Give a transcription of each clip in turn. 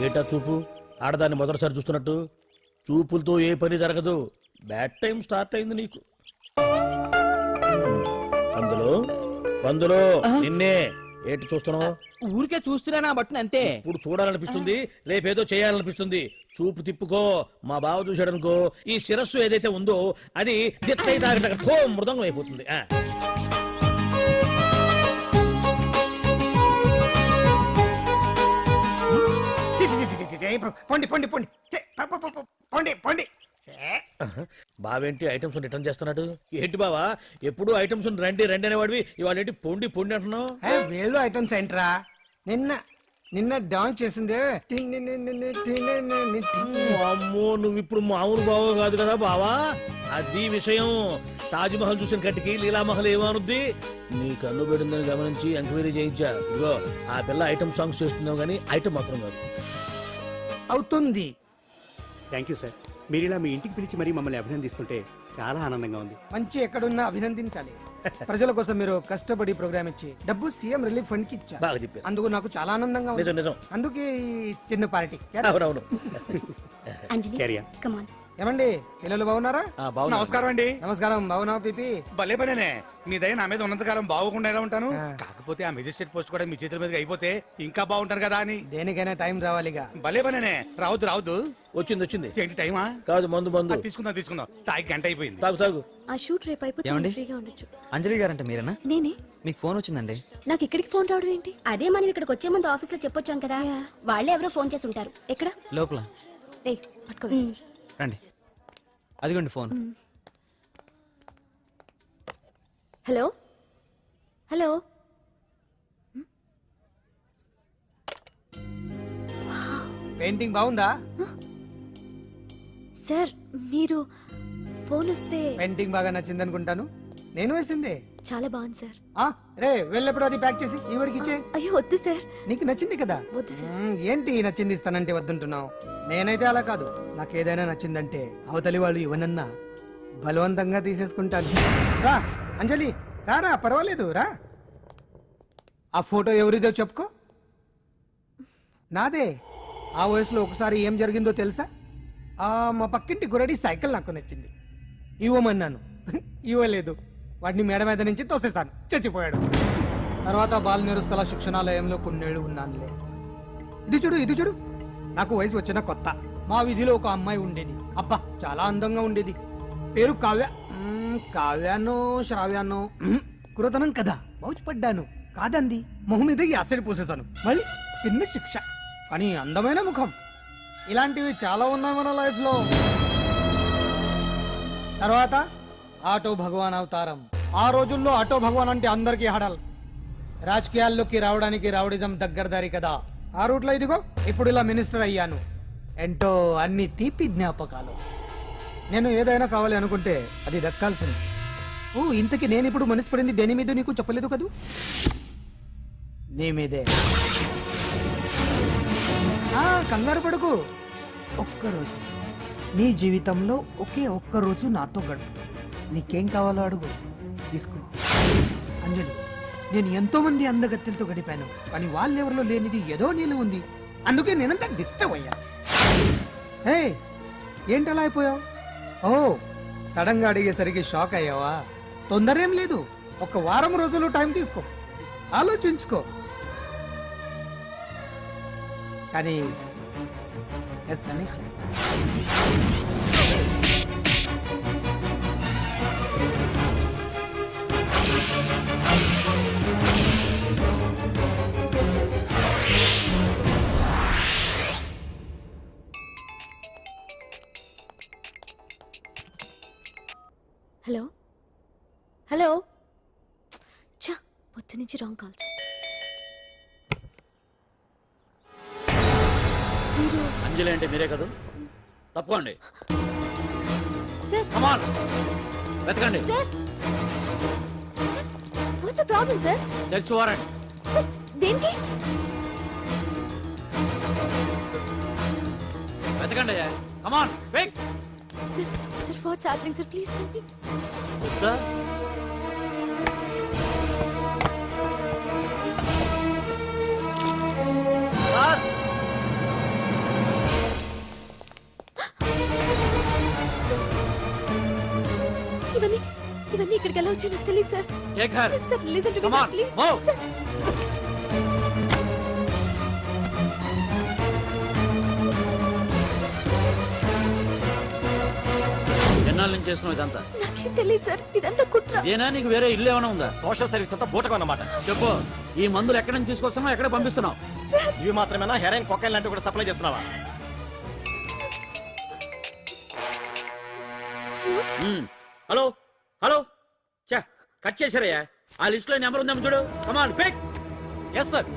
ఏటా చూపు ఆడదాన్ని మొదటిసారి చూస్తున్నట్టు. చూపులతో ఏ పని జరగదు. బ్యాడ్ టైం స్టార్ట్ అయింది నీకు. పందులో నిన్నే ఏంటి చూస్తున్నావు? ఊరికే చూస్తున్నానా బట్టను అంతే. ఇప్పుడు చూడాలనిపిస్తుంది, రేపేదో చేయాలనిపిస్తుంది. చూపు తిప్పుకో. మా బావ చూశాడనుకో, ఈ శిరస్సు ఏదైతే ఉందో అది దిత్తై తాగిన మృదంగం అయిపోతుంది. పొండి పొండి పొండి పొండి పొండి. బావేంటి ఐటమ్స్ రిటర్న్ చేస్తున్నాడు? ఏంటి బావా ఎప్పుడు ఐటమ్స్ రండి రండి అనేవాడివి, ఇవాళ ఏంటి పొండి పొండి అంటున్నావు? వేలు ఐటమ్స్ ఏంట్రా? నిన్న డాన్స్ చేసిందే. అమ్మో, నువ్వు ఇప్పుడు మామూలు బావ కాదు కదా బావా. అది విషయం. తాజ్ మహల్ చూసిన కట్టికి లీలామహల్ ఏమనుద్ది? నీ కన్ను పెడిందని గమనించి ఎంక్వైరీ చేయించా. ఇదిగో ఆ పిల్ల ఐటమ్ సాంగ్స్ చేస్తున్నావు కానీ ఐటమ్ మాత్రం కాదు. అవుతుంది. Thank you sir. మీరు ఇలా మీ ఇంటికి పిలిచి మరీ మమ్మల్ని అభినందిస్తుంటే చాలా ఆనందంగా ఉంది. మంచి ఎక్కడున్నా అభినందించాలి. ప్రజల కోసం మీరు కష్టపడి ప్రోగ్రామ్ ఇచ్చి డబ్బు సీఎం రిలీఫ్ ఫండ్ కి ఇచ్చారు. బాగా చెప్పారు. అందుకు నాకు చాలా ఆనందంగా ఉంది. నిజం నిజం. అందుకే ఈ చిన్న పార్టీ. అవునవును. ఏమండి పిల్లలు బాగున్నారా? నమస్కారం అండి. నమస్కారం. బాగున్నావు పిపి? భలే పనేనే. మీ దయ నా మీద ఉన్నంతకాలం బాగుకుండా ఎలా ఉంటాను. కాకపోతే ఆ మెజిస్ట్రేట్ పోస్ట్ కూడా మీ చేతుల మీద అయిపోతే ఇంకా బాగుంటాను కదా అని. దేనికైనా టైం రావాలిగా. భలే పనేనే. రావద్దు రావద్దు. వచ్చింది. ఏంటి టైమా? కాదు మందు. తీసుకుందాం. తాగి గంట అయిపోయింది. తాగు. ఆ షూట్ రేపు అయిపోతే ఫ్రీగా ఉండొచ్చు. అంజలి గారంటే మీరేనా? నేనే. మీకు ఫోన్ వచ్చిందండి. నాకు ఇక్కడికి ఫోన్ రావడం ఏంటి? అదే మనం ఇక్కడికి వచ్చే ముందు ఆఫీస్ లో చెప్పొచ్చాం కదా. వాళ్ళే ఎవరో ఫోన్ చేసి ఉంటారు. ఎక్కడ? లోపల. ఏయ్ పట్టుకో. రండి. అదిగోండి ఫోన్. Hello hello. పెయింటింగ్ బాగుందా? సార్ మీరు ఫోన్ వస్తే. పెయింటింగ్ బాగా నచ్చింది అనుకుంటాను. నేను వేసిందే. చాలా బాగుంది సార్. రే వెళ్ళప్పుడు అది ప్యాక్ చేసి ఈవిడికి ఇచ్చే. అయ్యో వద్దు సార్. నీకు నచ్చింది కదా. వద్దు సార్. ఏంటి నచ్చింది ఇస్తానంటే వద్దుంటున్నావు? నేనైతే అలా కాదు. నాకు ఏదైనా నచ్చిందంటే అవతలి వాళ్ళు ఇవ్వనన్నా బలవంతంగా తీసేసుకుంటాను. రా అంజలి రా పర్వాలేదు రా. ఆ ఫోటో ఎవరిదో చెప్పుకో. నాదే. ఆ వయసులో ఒకసారి ఏం జరిగిందో తెలుసా? మా పక్కింటి గురడి సైకిల్ నాకు నచ్చింది. ఇవ్వమన్నాను, ఇవ్వలేదు. వాడిని మేడ మీద నుంచి తోసేశాను, చచ్చిపోయాడు. తర్వాత బాల నిరుస్తల శిక్షణాలయంలో కొన్నేళ్లు ఉన్నానులే. ఇది చూడు నాకు వయసు వచ్చిన కొత్త. మా వీధిలో ఒక అమ్మాయి ఉండేది. అబ్బా చాలా అందంగా ఉండేది. పేరు కావ్యానో శ్రావ్యానో కురతనం కదా. మౌచిపడ్డాను. కాదండి, మొహం మీద యాసిడ్ పోసేశాను. మళ్ళీ చిన్న శిక్ష, కానీ అందమైన ముఖం. ఇలాంటివి చాలా ఉన్నాయి మన లైఫ్ లో. తర్వాత ఆటో భగవాన్ అవతారం. ఆ రోజుల్లో ఆటో భగవాన్ అంటే అందరికీ హడల్. రాజకీయాల్లోకి రావడానికి రౌడిజం దగ్గరదారి కదా. ఆ రూట్లో ఇదిగో ఇప్పుడు ఇలా మినిస్టర్ అయ్యాను. ఏంటో అన్ని తీపి జ్ఞాపకాలు. నేను ఏదైనా కావాలి అనుకుంటే అది దక్కాల్సింది. ఇంతకీ నేను ఇప్పుడు మనసు పడింది దేని మీద నీకు చెప్పలేదు కదూ? నీ మీదే. కంగారు పడుకు. ఒక్కరోజు నీ జీవితంలో ఒక్క రోజు నాతో గడుపు. నీకేం కావాలో అడుగు, తీసుకో. అంజలి, నేను ఎంతో మంది అందగత్తెలతో గడిపాను, కానీ వాళ్ళెవరిలో లేనిది ఏదో నీళ్ళు ఉంది. అందుకే నేనంతా డిస్టర్బ్ అయ్యా. హే ఏంటలా అయిపోయావు? సడన్ గా అడిగేసరికి షాక్ అయ్యావా? తొందరేం లేదు. ఒక వారం రోజులు టైం తీసుకో, ఆలోచించుకో. కానీ ఎస్ అని హలో. చా పొద్దు నుంచి రాంగ్ కాల్స్. అంజలి అంటే మీరే కదా? తప్పుకోండి సార్. కమాన్ వెతకండి sir. What's the problem sir? Search warrant. Sir దేనికి? వెతకండి. Come on wait. Sir what's happening sir? Please tell me. Sir వచ్చి నాకు తెలియదు sir Take her. Sir listen to me Come sir on, please move. Sir ఎన్నాళ్ళ నుంచి చేస్తున్నావు ఇదంతా? నాకేం తెలియదు సార్ ఇదంతా కుట్ర ఇదేనా నీకు వేరే ఇల్లు ఏమైనా ఉందా? సోషల్ సర్వీస్ అంతా బూటకం అన్నమాట. చెప్పు, ఈ మందులు ఎక్కడి నుంచి తీసుకొస్తున్నావు, ఎక్కడ పంపిస్తున్నావు? ఇవి మాత్రమేనా హెరైన్ కొకైన్ లాంటివి కూడా సప్లై చేస్తున్నావా? హలో హలో చా కట్ చేశారయ్యా. ఆ లిస్ట్ లో నెంబర్ ఉందేమో చూడు. Come on pick. Yes sir,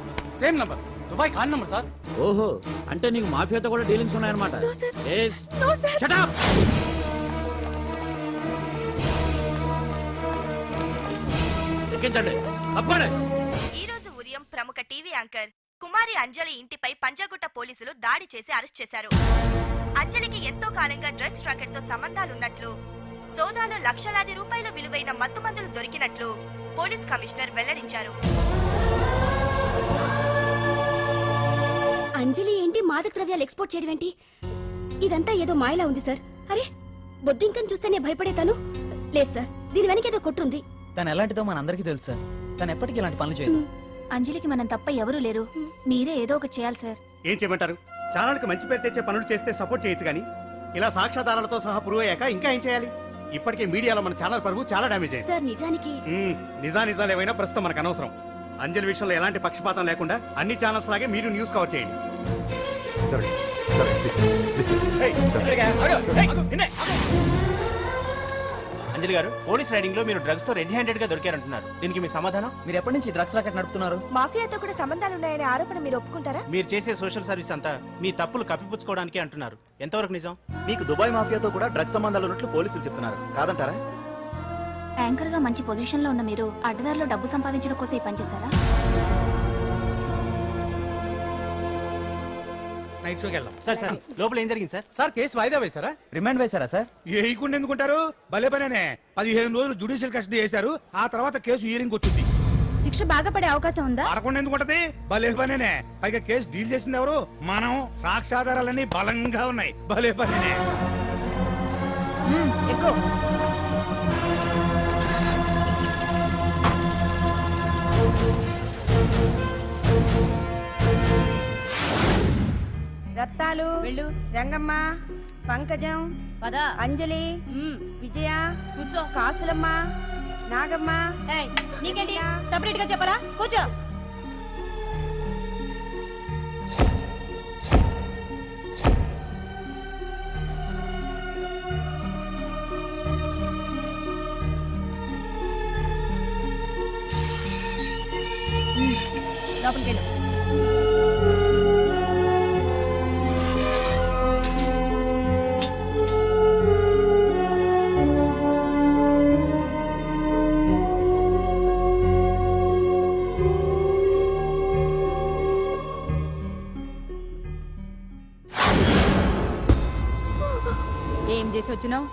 same number, Dubai Khan number sir. ఓహో, అంటే నీకు మాఫియాతో కూడా డీలింగ్స్ ఉన్నాయన్నమాట. No, sir. Yes. No sir Shut up. ఎక్కించండి, తప్పండి. ఈ రోజు ఉదయం ప్రముఖ టీవీ యాంకర్ కుమారి అంజలి ఇంటిపై పంజాగుట్ట పోలీసులు దాడి చేసి అరెస్ట్ చేశారు. అంజలికి ఎంతో కాలంగా డ్రగ్స్ రాకెట్ తో సంబంధాలున్నట్లు, సోదాలో లక్షలాది రూపాయల విలువైన మత్తుమందులు దొరికినట్లు పోలీస్ కమిషనర్ వెల్లడించారు. అంజలి ఏంటి మాదక ద్రవ్యాలు ఎక్స్పోర్ట్ చేయడం ఏంటి? ఇదంతా ఏదో మాయలా ఉంది సార్. అరే బొద్దింకని చూస్తేనే భయపడేతాను. లేదు సార్, దీని వెనక ఏదో కొట్టుంది. తను ఎలాంటిదో మనందరికీ తెలుసు సార్. తను ఎప్పటికీ ఇలాంటి పనులు చేయదు. అంజలికి మనం తప్ప ఎవరూ లేరు. మీరే ఏదో ఒకటి చేయాలి సార్. ఏం చేయమంటారు? ఛానల్కి మంచి పేరు తెచ్చే పనులు చేస్తే సపోర్ట్ చేయొచ్చు కానీ ఇలా సాక్ష్యాధారాలతో సహా ప్రూవ్ అయ్యాక ఇంకా ఏం చేయాలి? ఇప్పటికే మీడియాలో మన ఛానల్ పరువు చాలా డ్యామేజ్ అయింది. సార్ నిజానికి నిజాలు ఏమైనా ప్రస్తుతం మనకు అనవసరం. అంజలి విషయంలో ఎలాంటి పక్షపాతం లేకుండా అన్ని ఛానల్స్ లాగే మీరు న్యూస్ కవర్ చేయండి. అంజలి గారు, పోలీస్ రైడింగ్ లో మీరు డ్రగ్స్ తో రెడ్ హ్యాండెడ్ గా దొరికారంటున్నారు. దీనికి మీ సమాధానం? మీరు ఎప్పటి నుంచి డ్రగ్స్ రాకెట్ నడుపుతున్నారు? మాఫియాతో కూడా సంబంధాలున్నాయనే ఆరోపణ మీరు ఒప్పుకుంటారా? మీరు చేసే సోషల్ సర్వీస్ అంతా మీ తప్పులు కప్పిపుచ్చుకోవడానికి అంటున్నారు. ఎంతవరకు నిజం? మీకు దుబాయ్ మాఫియాతో కూడా డ్రగ్స్ సంబంధాలు ఉన్నట్లు పోలీసులు చెప్తున్నారు, కాదంటారా? యాంకర్ గా మంచి పొజిషన్ లో ఉన్న మీరు అడ్డదారిలో డబ్బు సంపాదించడం కోసం ఈ పని చేశారా? నైట్ షోకి వెళ్దాం. సార్ సార్, లోపల ఏం జరిగింది సార్? సార్ కేసు వాయిదా వేశారా? రిమాండ్ వేశారా సార్? వేయకుండా ఎందుకుంటారు? భలే పనేనే. 15 రోజులు జుడిషియల్ కస్టడీ చేశారు. ఆ తర్వాత కేసు హియరింగ్ వచ్చింది. శిక్ష బాగా పడే అవకాశం ఉందా? పడకుండా ఎందుకుంటది? భలే పనేనే. పైగా కేసు డీల్ చేసింది ఎవరు? మనం. సాక్ష్యాధారాలన్నీ బలంగా ఉన్నాయి. భలే పనేనే. ఎక్కువ రత్తాలు, రంగమ్మ, పంకజం, అంజలి, విజయ, కూర్చో, కాసులమ్మ, నాగమ్మ. నీకేంటి సపరేట్ గా చెప్పరా? కూర్చో. లోపలికి వెళ్ళు. ఏం చేసి వచ్చినావు?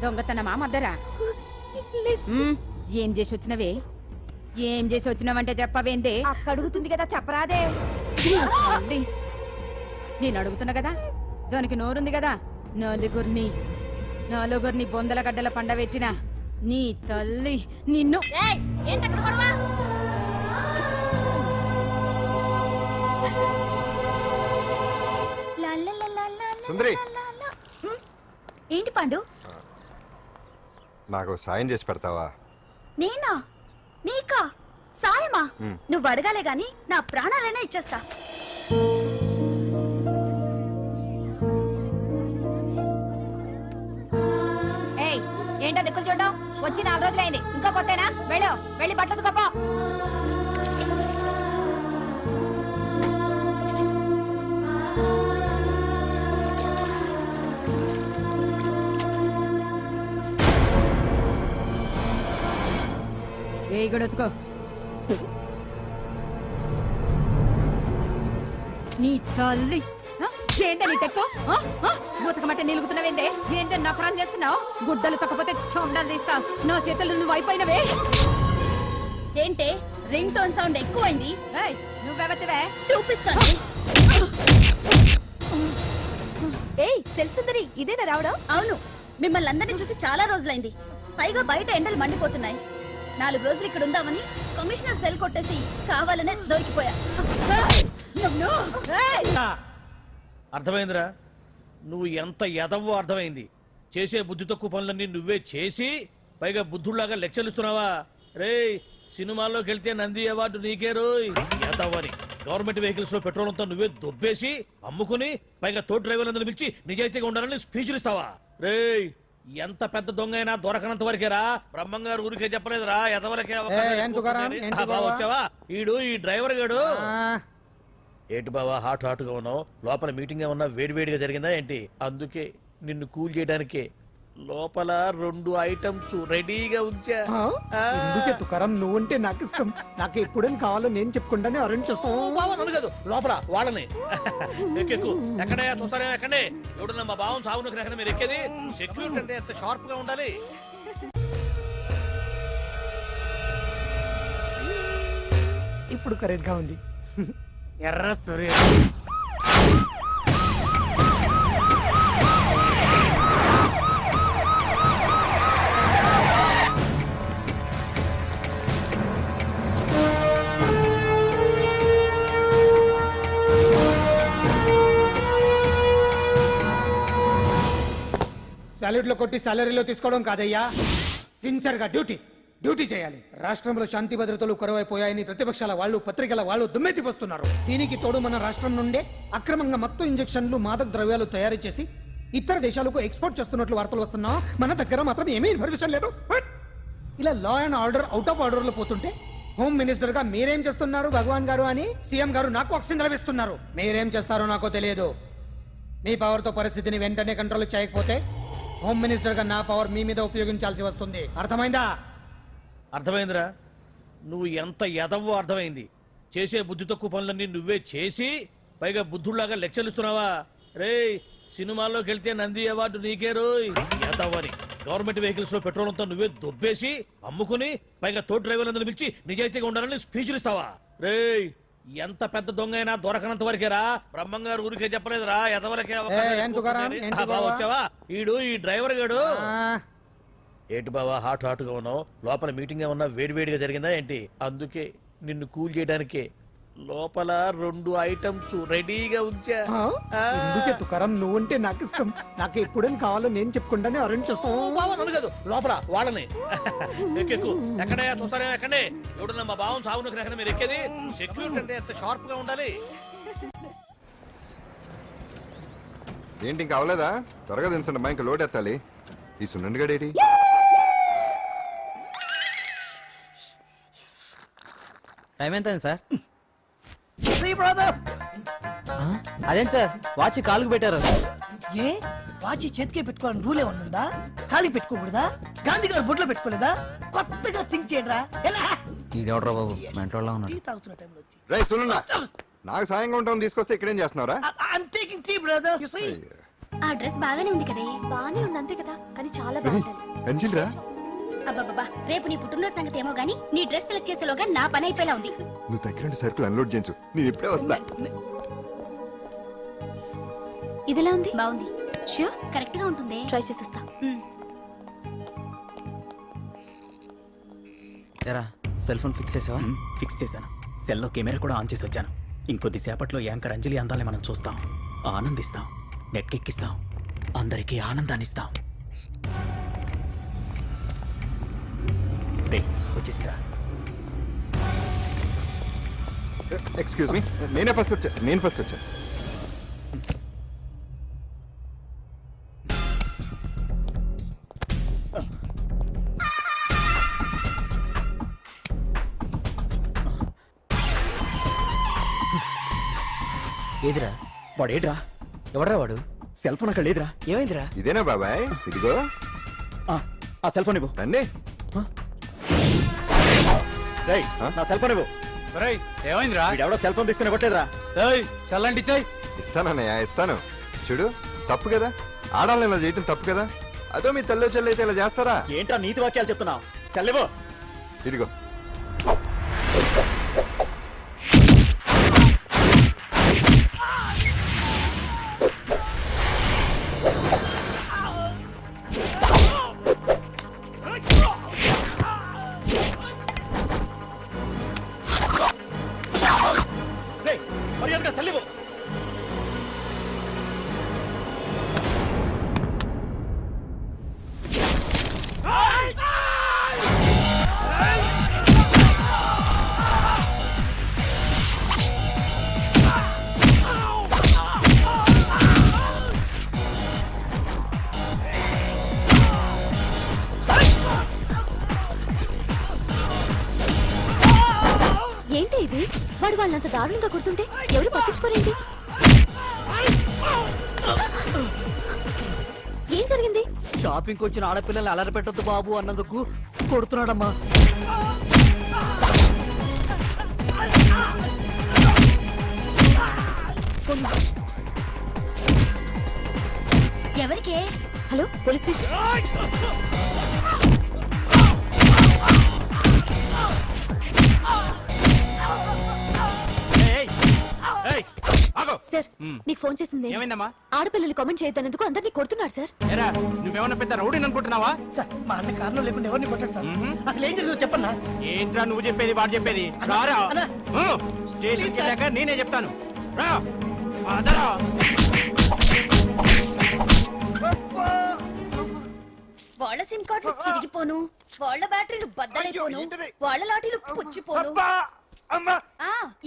దొంగతనమా మద్దరా? ఏం చేసి వచ్చినవే? ఏం చేసి వచ్చినావంటే చెప్పవేందే? అక్క అడుగుతుంది కదా, చెప్పరాదే? మళ్ళీ నేను అడుగుతున్నా కదా, దానికి నోరుంది కదా. నలుగురిని బొందల గడ్డల పండబెట్టిన నీ తల్లి నిన్ను. సుందరి, ఏంటి పాండు? నాకు సాయం చేసి పెడతావా? నేనా? నీకా సాయమా? నువ్వు అడగాలే గాని నా ప్రాణాలైనా ఇచ్చేస్తా. ఏయ్, ఏంటో దిక్కులు చూడడం? వచ్చి 4 రోజులైంది, ఇంకా కొత్తేనా? వెళ్ళి బట్టలు కప్ప. ఏ గడొత్తుకో. నీ తల్లి ఏంటే నీ తెక్కు? బూతకమంటే నిలుగుతున్నావేందే? ఏంటే నా ప్రాణం చేస్తున్నావు? గుడ్డలు తక్కపోతే చొండాలు తీస్తా. నా చేతులు నువ్వు అయిపోయినవే. ఏంటే రింగ్ టోన్ సౌండ్ ఎక్కువైంది? నువ్వెవతివే? చూపిస్తాను. ఏయ్ సెల్సుందరి, ఇదేనా రావడం? అవును, మిమ్మల్ని అందరినీ చూసి చాలా రోజులైంది. పైగా బయట ఎండలు మండిపోతున్నాయి. 4 రోజులు ఇక్కడ ఉందామని కమిషనర్ సెల్ కొట్టేసి కావాలనే దొరికిపోయా. అర్థమైందిరా, నువ్వు ఎంత ఎదవో అర్థమైంది. చేసే బుద్ధి తక్కువ పనులన్నీ నువ్వే చేసి పైగా బుద్ధుళ్లాగా లెక్చర్లు ఇస్తున్నావా? రేయ్, సినిమాల్లోకి వెళ్తే నంది అవార్డు నీకే రోయ్ ఎదవని. గవర్నమెంట్ వెహికల్స్ లో పెట్రోల్ అంతా నువ్వే దొబ్బేసి అమ్ముకుని పైగా తోటి డ్రైవర్లందరూ పిలిచి నిజాయితీగా ఉండాలని స్పీచ్లు ఇస్తావా? రేయ్, ఎంత పెద్ద దొంగ అయినా దొరకనంత వరకేరా. బ్రహ్మంగారు ఊరికే చెప్పలేదురా ఎదవలకే వచ్చావా? ఈడు ఈ డ్రైవర్ గాడు. ఏంటి బావా హాట్ హాట్ గా ఉన్నావు? లోపల మీటింగ్ ఏమన్నా వేడివేడిగా జరిగిందా ఏంటి? అందుకే నిన్ను కూల్ చేయడానికే లోపల 2 ఐటమ్స్ రెడీగా ఉంచా. ఎందుకే తుకారం, నువ్వంటే నాకు ఇష్టం. నాకు ఎప్పుడేం కావాలో నేను చెప్పుకుంటానే అరేంజ్ చేస్తాను. బావా నన్ను కాదు, లోపల వాళ్ళని. ఎక్కెక్కు. ఎక్కడే చూస్తానే ఎక్కడే. ఎవడన్నా మా బావం సాగునకు ఎక్కడ మీరు ఎక్కేది? సెక్యూరిటీ అంటే ఎంత షార్ప్ గా ఉండాలి. ఇప్పుడు కరెక్ట్ గా ఉంది. ఎర్ర సూర్య సాలరీలో కొట్టి సాలరీలో తీసుకోవడం కాదయ్యా, సిన్సియర్ గా డ్యూటీ చేయాలి. రాష్ట్రంలో శాంతి భద్రతలు కరువైపోయాయని ప్రతిపక్షాల వాళ్ళు పత్రికల వాళ్ళు దుమ్మెత్తిపోస్తున్నారు. దీనికి తోడు మన రాష్ట్రం నుండే అక్రమంగా మత్తు ఇంజెక్షన్లు మాదక ద్రవ్యాలు తయారు చేసి ఇతర దేశాలకు ఎక్స్పోర్ట్ చేస్తున్నట్లు వార్తలు వస్తున్నా మన దగ్గర మాత్రం ఏమీ ఇన్ఫర్మేషన్ లేదు. ఇలా law and order out of order లో పోతుంటే హోమ్ మినిస్టర్ గా మీరేం చేస్తున్నారు భగవాన్ గారు అని సీఎం గారు నాకు ఆక్సిజన్ లభిస్తున్నారు. మీరేం చేస్తారో నాకు తెలియదు. మీ పవర్ తో పరిస్థితిని వెంటనే కంట్రోల్ చేయకపోతే హోమ్ మినిస్టర్ గా నా పవర్ మీ మీద ఉపయోగించాల్సి వస్తుంది. అర్థమైందా? అర్థమైందిరా, నువ్వు ఎంత ఎదవో అర్థమైంది. చేసే బుద్ధి తక్కువ పనులన్నీ నువ్వే చేసి పైగా బుద్ధుళ్లాగా లెక్చర్లు ఇస్తున్నావా? రేయ్, సినిమాల్లోకి వెళ్తే నంది అవార్డు నీకే రోయ్ ఎదవని. గవర్నమెంట్ వెహికల్స్ లో పెట్రోల్ అంతా నువ్వే దొబ్బేసి అమ్ముకుని పైగా తోటి డ్రైవర్లందరూ పిలిచి నిజాయితీగా ఉండాలని స్పీచ్లు ఇస్తావా? రేయ్, ఎంత పెద్ద దొంగ అయినా దొరకనంత వరకేరా. బ్రహ్మంగారు ఊరికే చెప్పలేదురా ఎదవలకే వచ్చావా? ఈడు ఈ డ్రైవర్ గాడు. ఏంటి బావా హాట్ హాట్ గా ఉన్నావు? లోపల మీటింగ్ ఏమన్నా వేడివేడిగా జరిగిందా ఏంటి? అందుకే నిన్ను కూల్ చేయడానికే లోపల 2 ఐటమ్స్ రెడీగా ఉంచా. ఎందుకే తుకారం, నువ్వంటే నాకు ఇష్టం. నాకు ఎప్పుడేం కావాలో నేను చెప్పుకుంటానే అరేంజ్ చేస్తాను. బావా నన్ను కాదు, లోపల వాళ్ళని. ఎక్కెక్కు. ఎక్కడే చూస్తానే ఎక్కడే. ఎవడన్నా మా బావం సాగునకు ఎక్కడ మీరు ఎక్కేది? సెక్యూరిటీ అంటే ఎంత షార్ప్ గా ఉండాలి. ఏంటి ఇంకా అవలేదా? త్వరగా దించండి మా, ఇంకా లోడ్ ఎత్తాలి. ఈ సున్నండి గడేటి టైం ఎంత సార్? అదేంటి సార్ వాచ్ కాలుకు పెట్టారు? ఏ వాచి చేతికే పెట్టుకోవాలని రూల్ ఏమన్నా ఉందా? ఖాళీ పెట్టుకోకూడదా? గాంధీ గారు బొట్లో పెట్టుకోలేదా? కొత్తగా థింక్ చేయడరా. ఎలా ఈడెవడ్రా బాబు మెంటోళ్ళ ఉన్నాడు. టీ తాగుతున్న టైంలో వచ్చి రై సునన్నా, నాకు సాయంగా ఉంటాం తీసుకొస్తే ఇక్కడేం చేస్తున్నారా? I'm taking tea brother. You see ఆ డ్రెస్ బాగానే ఉంది కదే. బాగానే ఉంది అంతే కదా, కానీ చాలా బాగుంటది. అంజిల్రా, అబ్బబ్బబ్బా, రేపు నీ పుట్టినరోజు సంగతి ఏమో గానీ నీ డ్రెస్ సెలెక్ట్ చేసేలోగా నా పని అయిపోయేలా ఉంది. నువ్వు దగ్గర సరుకులు అన్లోడ్ చేయించు, నేను ఇప్పుడే వస్తా. ఇదిలా ఉంది? బాగుంది. ష్యూర్ కరెక్ట్ గా ఉంటుంది. ట్రై చేసేస్తా. ఎరా సెల్ ఫోన్ ఫిక్స్ చేసావా? ఫిక్స్ చేశాను. సెల్లో కెమెరా కూడా ఆన్ చేసి వచ్చాను. ఇంకొద్ది సేపట్లో యాంకర్ అంజలి అందాలని మనం చూస్తాం, ఆనందిస్తాం, నెట్కెక్కిస్తాం, అందరికీ ఆనందాన్ని ఇస్తాం. వచ్చేసిందా? ఎక్స్క్యూజ్ మీ, నేను ఫస్ట్ వచ్చా. ఏదిరా వాడేడ్రా? ఎవడ్రా వాడు? సెల్ ఫోన్ అక్కడ లేదురా. ఏమైందిరా? ఇదేనా బాబాయ్? ఇదిగో ఆ సెల్ ఫోన్ ఇవ్వు. రండి. రేయ్, నా సెల్ ఫోన్ ఇవ్వు. ఏమైందిరా? వీడెవడో సెల్ ఫోన్ తీసుకుని ఇవ్వట్లేదురా. సెల్ అంటే ఇచ్చాయి. ఇస్తానన్నయ్య, ఇస్తాను. చూడు, తప్పు కదా, ఆడాలని ఇలా చేయటం తప్పు కదా. అదో మీ తల్లో చెల్లి అయితే ఇలా చేస్తారా? ఏంట్రా నీతి వాక్యాలు చెప్తున్నావు? సెల్ ఇవ్వు. ఇదిగో. మర్యాదగా సెల్లివు. ఏంటి ఇది? వాడు వాళ్ళంత దారుణంగా గుర్తుంటే ఎవరు పట్టించుకోరేంటి? ఏం జరిగింది? షాపింగ్ వచ్చిన ఆడపిల్లల్ని అలరి పెట్టొద్దు బాబు అన్నందుకు కొడుతున్నాడమ్మా. ఎవరికే? Hello, police station. సార్, మీకు ఫోన్ చేసింది ఏమైందమ్మా? ఆడపిల్లలు కామెంట్ చేయొద్దనేందుకు అందరినీ కొడుతున్నాడు సార్. ఏరా, నువ్వేమన్నా పెద్ద రౌడీని అనుకుంటున్నావా? సార్ మా అన్న కారణం లేకుండా ఎవరిని కొట్టాడు సార్? అసలు ఏం జరిగిందో చెప్పన్నా. ఏంట్రా నువ్వు చెప్పేది వాడు చెప్పేది? రారా అన్నా. స్టేషన్కి వెళ్ళాక నేనే చెప్తాను. రా అదరా. వాళ్ళ సిమ్ కార్డులు చిరిగిపోను, వాళ్ళ బ్యాటరీలు బద్దలైపోను, వాళ్ళ లాఠీలు పుచ్చిపోను.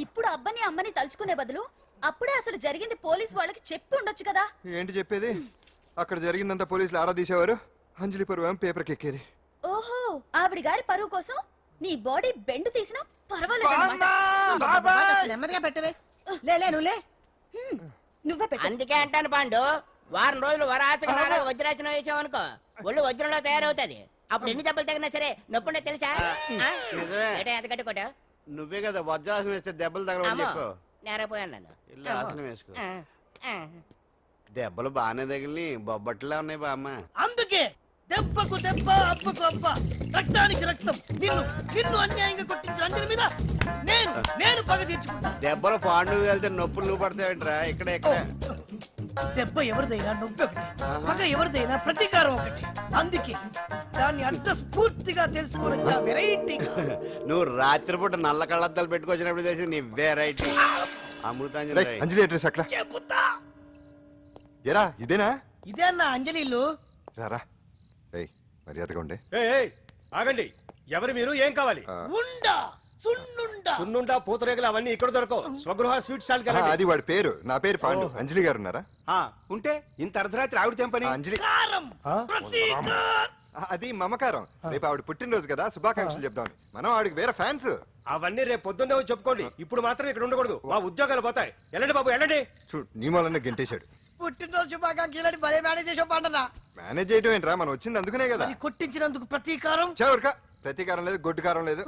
ఇప్పుడు అబ్బని అమ్మని తలుచుకునే బదులు అప్పుడే అసలు జరిగింది పోలీస్ వాళ్ళకి చెప్పి ఉండొచ్చు కదా. ఏంటి చెప్పేది? అక్కడ జరిగిందంతా పోలీసులు ఆరా తీసేవారు, అంజలి పరువు పేపర్కి ఎక్కేది. ఓహో, ఆవిడ గారి పరువు కోసం నీ బాడీ బెండ్ తీసినా పర్వాలేదు. నెమ్మదిగా పెట్టవే. లే నువ్వులే. నువ్వే పెట్టు. అందుకే అంటాను పాండు, వారం రోజులు వరాచకనాలు వజ్రాసనం వేసావనుకో ఒళ్ళు వజ్రంలో తయారవుతుంది. అప్పుడు ఎన్ని దెబ్బలు తగినా సరే నొప్పుండే తెలుసా? ఎంత కట్టుకోటా? నువ్వే కదా వజ్రాసనం వేస్తే దెబ్బలు తగలవని చెప్పు. నేరపోయాను నన్ను. ఇల్లు ఆసనం వేసుకో. దెబ్బలు బాగానే తగిలి బొబ్బట్లా ఉన్నాయి బామ్మ. అందుకే దెబ్బకు దెబ్బ, అబ్బకు అబ్బ, రక్తానికి రక్తం. నిన్ను అన్యాయంగా కొట్టించిన అంజలి మీద నేను పగ తీర్చుకుంటా. దెబ్బలు పాండు వెళ్తే నొప్పులు నువ్వు పడతావేంట్రా? ఇక్కడ దెబ్బ ఎవరిదైనా నొప్పి ఒకటి, పగ ఎవరిదైనా ప్రతీకారం ఒకటి. అందుకే దాన్ని అంత స్ఫూర్తిగా తెలుసుకోవచ్చా వెరైటీ. నువ్వు రాత్రిపూట నల్ల కళ్ళద్దాలు పెట్టుకొచ్చినప్పుడు చేసి నీ వెరైటీ అమృతాంజలి. అంజలి అడ్రస్ అక్కడ చెబుతా. ఎరా ఇదేనా? ఇదే అన్న అంజలి ఇల్లు. రారా మర్యాదగా ఉండే. ఆగండి, ఎవరు మీరు? ఏం కావాలి? ఉండా సున్నుండా సున్నుండా పూతరేగలు అవన్నీ ఇక్కడ దొరకవు. స్వగృహ స్వీట్ స్టాల్ ఆ, అది వాడి పేరు. నా పేరు పాండు. అంజలి గారు ఉన్నారా? ఉంటే ఇంత అర్ధరాత్రి ఆవిడ తెంపని. అంజలి కారం ప్రతీకారం. అది మమకారం. రేపు ఆవిడ పుట్టినరోజు కదా, శుభాకాంక్షలు చెప్దామని. మనం ఆవిడకి వేరే ఫ్యాన్స్. అవన్నీ రేపు పొద్దున్నే వచ్చి చెప్పుకోండి. ఇప్పుడు మాత్రం ఇక్కడ ఉండకూడదు, మా ఉద్యోగాలు పోతాయి. వెళ్ళండి బాబు వెళ్ళండి. చూడు నీ మూలనే గెంటేశాడు. పుట్టినరోజు శుభాకాంక్షలు భలే మేనేజ్ చేసావు పండనా. మేనేజ్ చేయటం ఏంట్రా, మనం వచ్చింది అందుకునే కదా. కొట్టించినందుకు ప్రతీకారం. చవరక ప్రతీకారం లేదు, గొడ్డుకారం లేదు.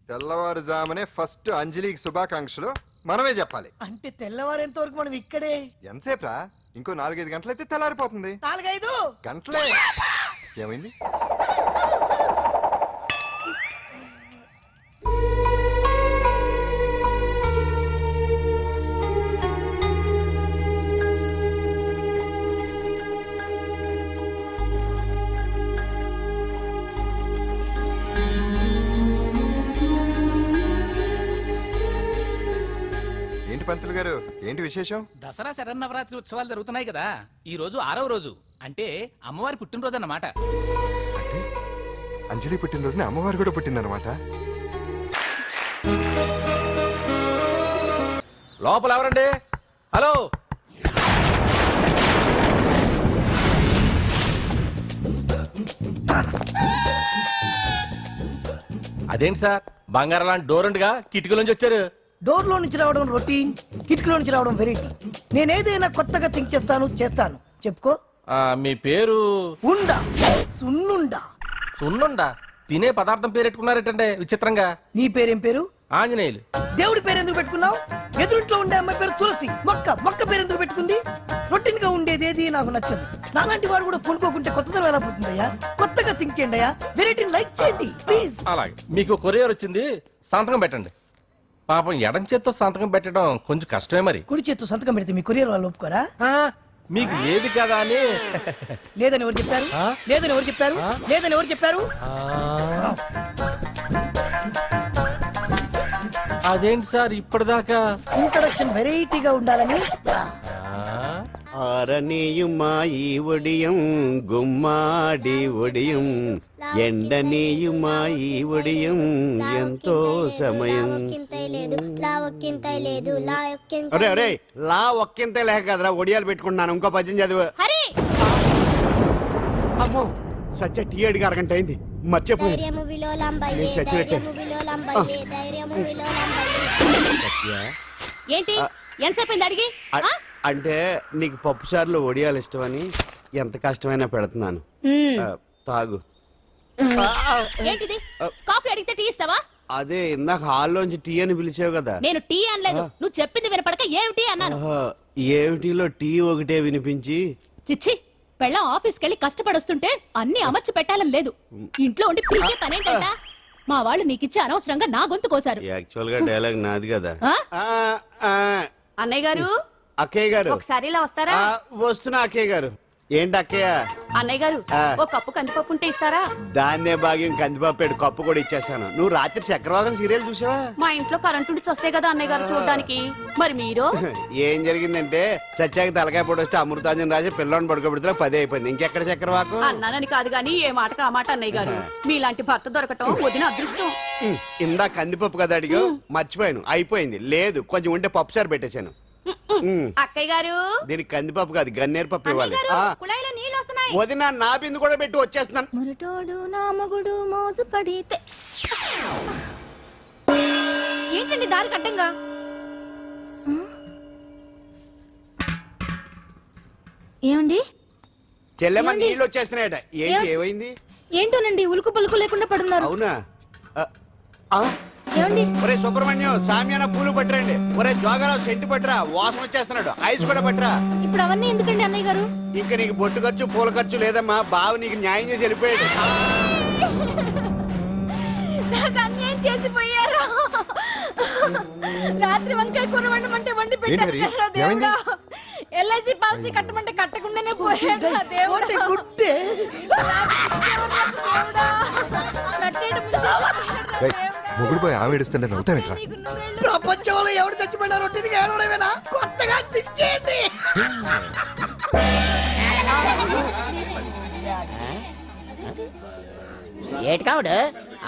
తెల్లవారుజామునే ఫస్ట్ అంజలికి శుభాకాంక్షలు మనమే చెప్పాలి. అంటే తెల్లవారేంత వరకు మనం ఇక్కడే. ఎంతసేపురా? ఇంకో 4-5 గంటలైతే తెల్లారిపోతుంది. 4-5 గంటలే. ఏమైంది? పంతులు గారు, ఏంటి విశేషం? దసరా శరన్నవరాత్రి ఉత్సవాలు జరుగుతున్నాయి కదా, ఈ రోజు 6వ రోజు, అంటే అమ్మవారి పుట్టినరోజు అన్నమాట. అంటే అంజలి పుట్టినరోజున అమ్మవారు కూడా పుట్టిందన్నమాట. లోపల ఎవరండి? హలో, అదేంటి సార్ బంగారం లాంటి డోర్ ఉండగా కిటికీలోంచి వచ్చారు? డోర్ లో నుంచి రావడం రొటీన్, కిటికీలో నుంచి రావడం వెరైటీ. నేనేదైనా కొత్తగా థింక్ చేస్తాను. చెప్పుకో. మీ పేరు? ఉండా సున్నుండా. సున్నుండా? తినే పదార్థం పేరు పెట్టుకున్నారేటంటే విచిత్రంగా. నీ పేరేం పేరు? ఆంజనేయులు. దేవుడి పేరు ఎందుకు పెట్టుకున్నావు? ఎదురింట్లో ఉండే అమ్మాయి పేరు తులసి. మొక్క పేరు ఎందుకు పెట్టుకుంది? రొటీన్ గా ఉండేదేది నాకు నచ్చదు. నాలాంటి వాడు కూడా పూనుకోకుంటే కొత్తదనం ఎలా పోతుందయ్యా? కొత్తగా థింక్ చేయండి అయ్యా, వెరైటీని లైక్ చేయండి ప్లీజ్. అలాగే, మీకు కొరియర్ వచ్చింది, సంతకం పెట్టండి. పాపం ఎడం చేత్తో సంతకం పెట్టడం కొంచెం కష్టమే. మరి కుడి చేత్తో సంతకం పెడితే మీ కొరియర్ వాళ్ళు ఒప్పుకోరా? మీకు ఏది కదా అని. లేదని ఎవరు చెప్పారు? లేదని ఎవరు చెప్పారు? లేదని ఎవరు చెప్పారు? అదేంటి సార్ ఇప్పటిదాకా ఇంట్రడక్షన్ వెరైటీగా ఉండాలని. ఆరనీయుమాయి ఒడియం గుమ్మాడి ఒడియం ఎండనీయుమాయి ఒడియం ఎంతో సమయం. అరే అరే లా ఒక్కింతే లేక కదరా ఒడియాలు పెట్టుకుంటున్నాను. ఇంకో పద్యం చదువు. అమ్మో సత్య టీ అడిగి అరగంట అయింది మర్చిపోయింది. నేను చచ్చినట్టే. ఏంటి ఎంతసేపు అడిగి అంటే నీకు పప్పు సార్లు ఒడియాలు ఇష్టమని ఎంత కష్టమైనా పెడుతున్నాను. తాగు. ఏంటిది కాఫీ అడిగితే టీ ఇస్తావా? అదే ఇందాక హాల్లోంచి టీ అని పిలిచావు కదా. నేను టీ అనలేదు, నువ్వు చెప్పింది వినపడక ఏమిటి అన్నాను. ఏమిటిలో టీ ఒకటే వినిపించి. చిచ్చి పెళ్ళం ఆఫీస్కి వెళ్ళి కష్టపడొస్తుంటే అన్ని అమర్చి పెట్టాలని లేదు. ఇంట్లో ఉండి పీకే పనేంటంట. మా వాళ్ళు నీకిచ్చే అనవసరంగా నా గొంతు కోసారు. యాక్చువల్ గా డైలాగ్ నాది కదా. అన్నయ్య గారు, అక్కయ్య గారు ఒకసారి ఇలా వస్తారా? వస్తున్నా అక్కయ్య గారు. ఏంటి అక్కయ్య? అన్నయ్య గారు, ఒక కప్పు కందిపప్పు ఉంటే ఇస్తారా? దాన్నే భాగ్యం కందిపప్పు కప్పు కూడా ఇచ్చేసాను. నువ్వు రాత్రి చక్రవాకం సీరియల్ చూసావా? మా ఇంట్లో కరెంటు ఉండి వస్తే కదా అన్నయ్య గారు చూడడానికి. మరి మీరు? ఏం జరిగిందంటే సత్యాకి తలకాయ పొడి వస్తే అమృతాంజన్ రాజు పిల్లని పడుకోబెడితే 10 అయిపోయింది. ఇంకెక్కడ చక్రవాకం? అన్నానని కాదు గాని ఏ మాటకు ఆ మాట అన్నయ్య గారు. మీలాంటి భర్త దొరకటం వదిన అదృష్టం. ఇందా కందిపప్పు కదా అడిగా, మర్చిపోయాను. అయిపోయింది. లేదు కొంచెం ఉంటే పప్పు సార్ పెట్టేశాను. అక్కయ్య గారు, దీనికి కందిపప్పు కాదు గన్నేరు పప్పు ఇవ్వాలి. కుళాయిలో నీళ్ళు వస్తున్నాయి. వదిన నా బిందు కూడా పెట్టి వచ్చేస్తున్నాను. మురటోడు నా మగుడు మోసు పడితే ఏంటండి దారి కట్టంగా? ఏమండి చెల్లెమ్మ నీళ్ళు వచ్చేస్తున్నాయట. ఏంటి ఏమైంది? ఏంటోనండి ఉలుకు పలుకు లేకుండా పడున్నారు. అవునా? ఏమండి ఒరే సుబ్రహ్మణ్యం సామ్యాన పూలు పట్టరండి. ఒరే జోగరావు సెంటు పట్టరా, వాసన వచ్చేస్తున్నాడు. ఐస్ కూడా పట్టరా. ఇప్పుడు అవన్నీ ఎందుకండి అన్నయ్య గారు? ఇంకా నీకు బొట్టు ఖర్చు పూల ఖర్చు లేదమ్మా. బావ నీకు న్యాయం చేసి వెళ్ళిపోయాడు. నాకు అన్యాయం చేసిపోయారు. రాత్రి వంకాయ కూర వండమంటే వండి పెట్టారు కదా దేవుడా. ఎల్ఐసి పాలసీ కట్టమంటే కట్టకుండానే పోయాడు నా దేవుడా. గుడ్డే మొగుడు పోయి ఆమె ఏడుస్తుంటే నవ్వుతావేంట్రా? ప్రపంచంలో ఎవరు చచ్చిపోయినా రొట్టెని ఏడవడమేనా? కొత్తగా తెచ్చేయండి. ఏటి కావుడు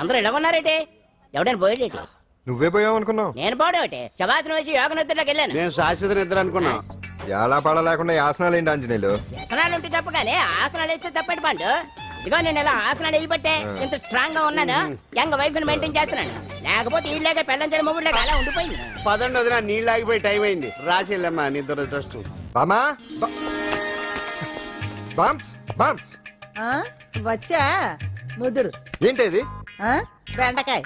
అందరూ ఇలా ఉన్నారేటి? ఎవడైనా పోయేటి? నువ్వే పోయావు అనుకున్నావు. నేను పోవడం శవాసనం వేసి యోగ నిద్రలోకి వెళ్ళాను. నేను శాశ్వత నిద్ర అనుకున్నా. ఎలా పాడ లేకుండా ఆసనాలు ఏంటి ఆంజనేయులు? వ్యసనాలు ఉంటే తప్ప కానీ ఆసనాలు వేస్తే తప్పటి పండు. ఇదిగో నేను ఇలా ఆసనాలు వేయబట్టే ఇంత స్ట్రాంగ్ గా ఉన్నాను. యంగ్ వైఫ్ ని మెయింటైన్ చేస్తున్నాను. లేకపోతే ఇళ్ళగా పెళ్ళంచని మొగుళ్ళగా అలా ఉండిపోయింది. పదండి వదిన, నీళ్ళు ఆగిపోయి టైం అయింది. రాసేళ్ళమ్మా నిద్ర ట్రస్ట్. బామా బామ్స్ బామ్స్ వచ్చా ముదురు. ఏంటి బెండకాయ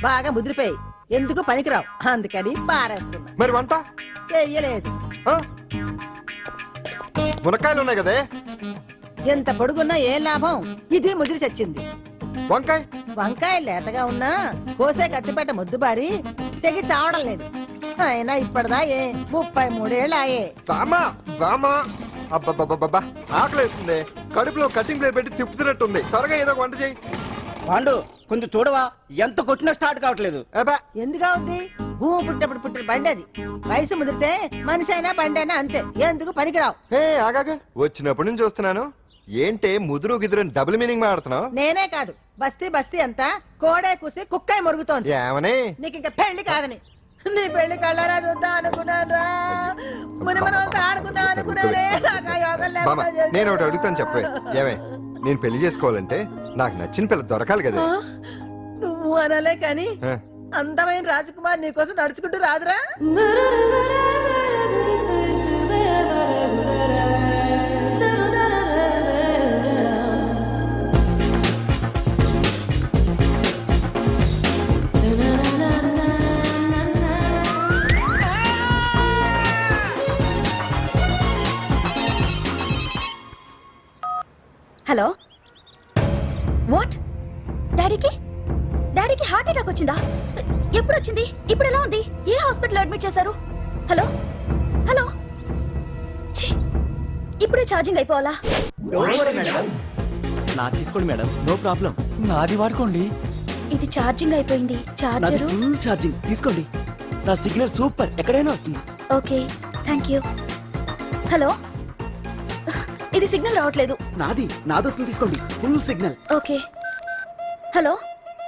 బాగా ముదిరిపోయి ఎందుకు పనికిరావు, అందుకని పారేస్తున్నా. మరి వంట చెయ్యలేదు. మునక్కాయలు ఉన్నాయి కదే. ఎంత పొడుగున్నా ఏం లాభం, ఇది ముదిరి చచ్చింది. వంకాయ వంకాయ లేతగా ఉన్నా కోసే కత్తిపేట ముద్దు బారి తెగి చావడం లేదు. అయినా ఇప్పటిదా 33 ఏళ్ళు ఆయే. బామా బామా అబ్బబ్బబ్బబ్బా ఆకలేస్తుంది. కడుపులో కటింగ్ ప్లేట్ పెట్టి తిప్పుతున్నట్టుంది. త్వరగా ఏదో వంట చేయి. పాండు కొంచెం చూడవా, ఎంత కొట్టినా స్టార్ట్ కావట్లేదు. ఎందుగా ఉంది? భూమి పుట్టినప్పుడు పుట్టిన బండి అది. వయసు ముదిరితే మనిషి అయినా బండి అయినా అంతే, ఎందుకు పనికిరావు. ఆగాగా వచ్చినప్పటి నుంచి చూస్తున్నాను. ఏంటే ముదురు గిదురు డబుల్ మీనింగ్ మాడుతున్నావు? నేనే కాదు, బస్తీ బస్తీ అంతా కోడే కూసి కుక్కాయ మొరుగుతోంది. ఏమని? నీకు ఇంకా పెళ్లి కాదని. నీ పెళ్లి కళ్ళారా చూద్దాం అనుకున్నాను. మునిమనంతా ఆడుకుందాం అనుకున్నానే. నేను ఒకటి అడుగుతాను చెప్పే. ఏమే నేను పెళ్లి చేసుకోవాలంటే నాకు నచ్చిన పిల్ల దొరకాలి కదా. నువ్వు అనలే కాని అందమైన రాజకుమార్ నీకోసం నడుచుకుంటూ రాదురా. Hello, what? డాడీకి హార్ట్ అటాక్ వచ్చిందా? ఎప్పుడు వచ్చింది? ఇప్పుడు ఎలా ఉంది? ఏ హాస్పిటల్ అడ్మిట్ చేశారు? హలో హలో, ఇప్పుడే ఛార్జింగ్ అయిపోవాలా? నాకు తీసుకోండి మేడం, నో ప్రాబ్లం. నాది వాడుకోండి. ఇది ఛార్జింగ్ అయిపోయింది. చార్జరు ఫుల్ ఛార్జింగ్ తీసుకోండి. నా సిగ్నల్ సూపర్, ఎక్కడైనా వస్తుంది. Okay, thank you. హలో, ఇది సిగ్నల్ రావట్లేదు. నాదొస్తుంది తీసుకోండి, full signal. Okay. Hello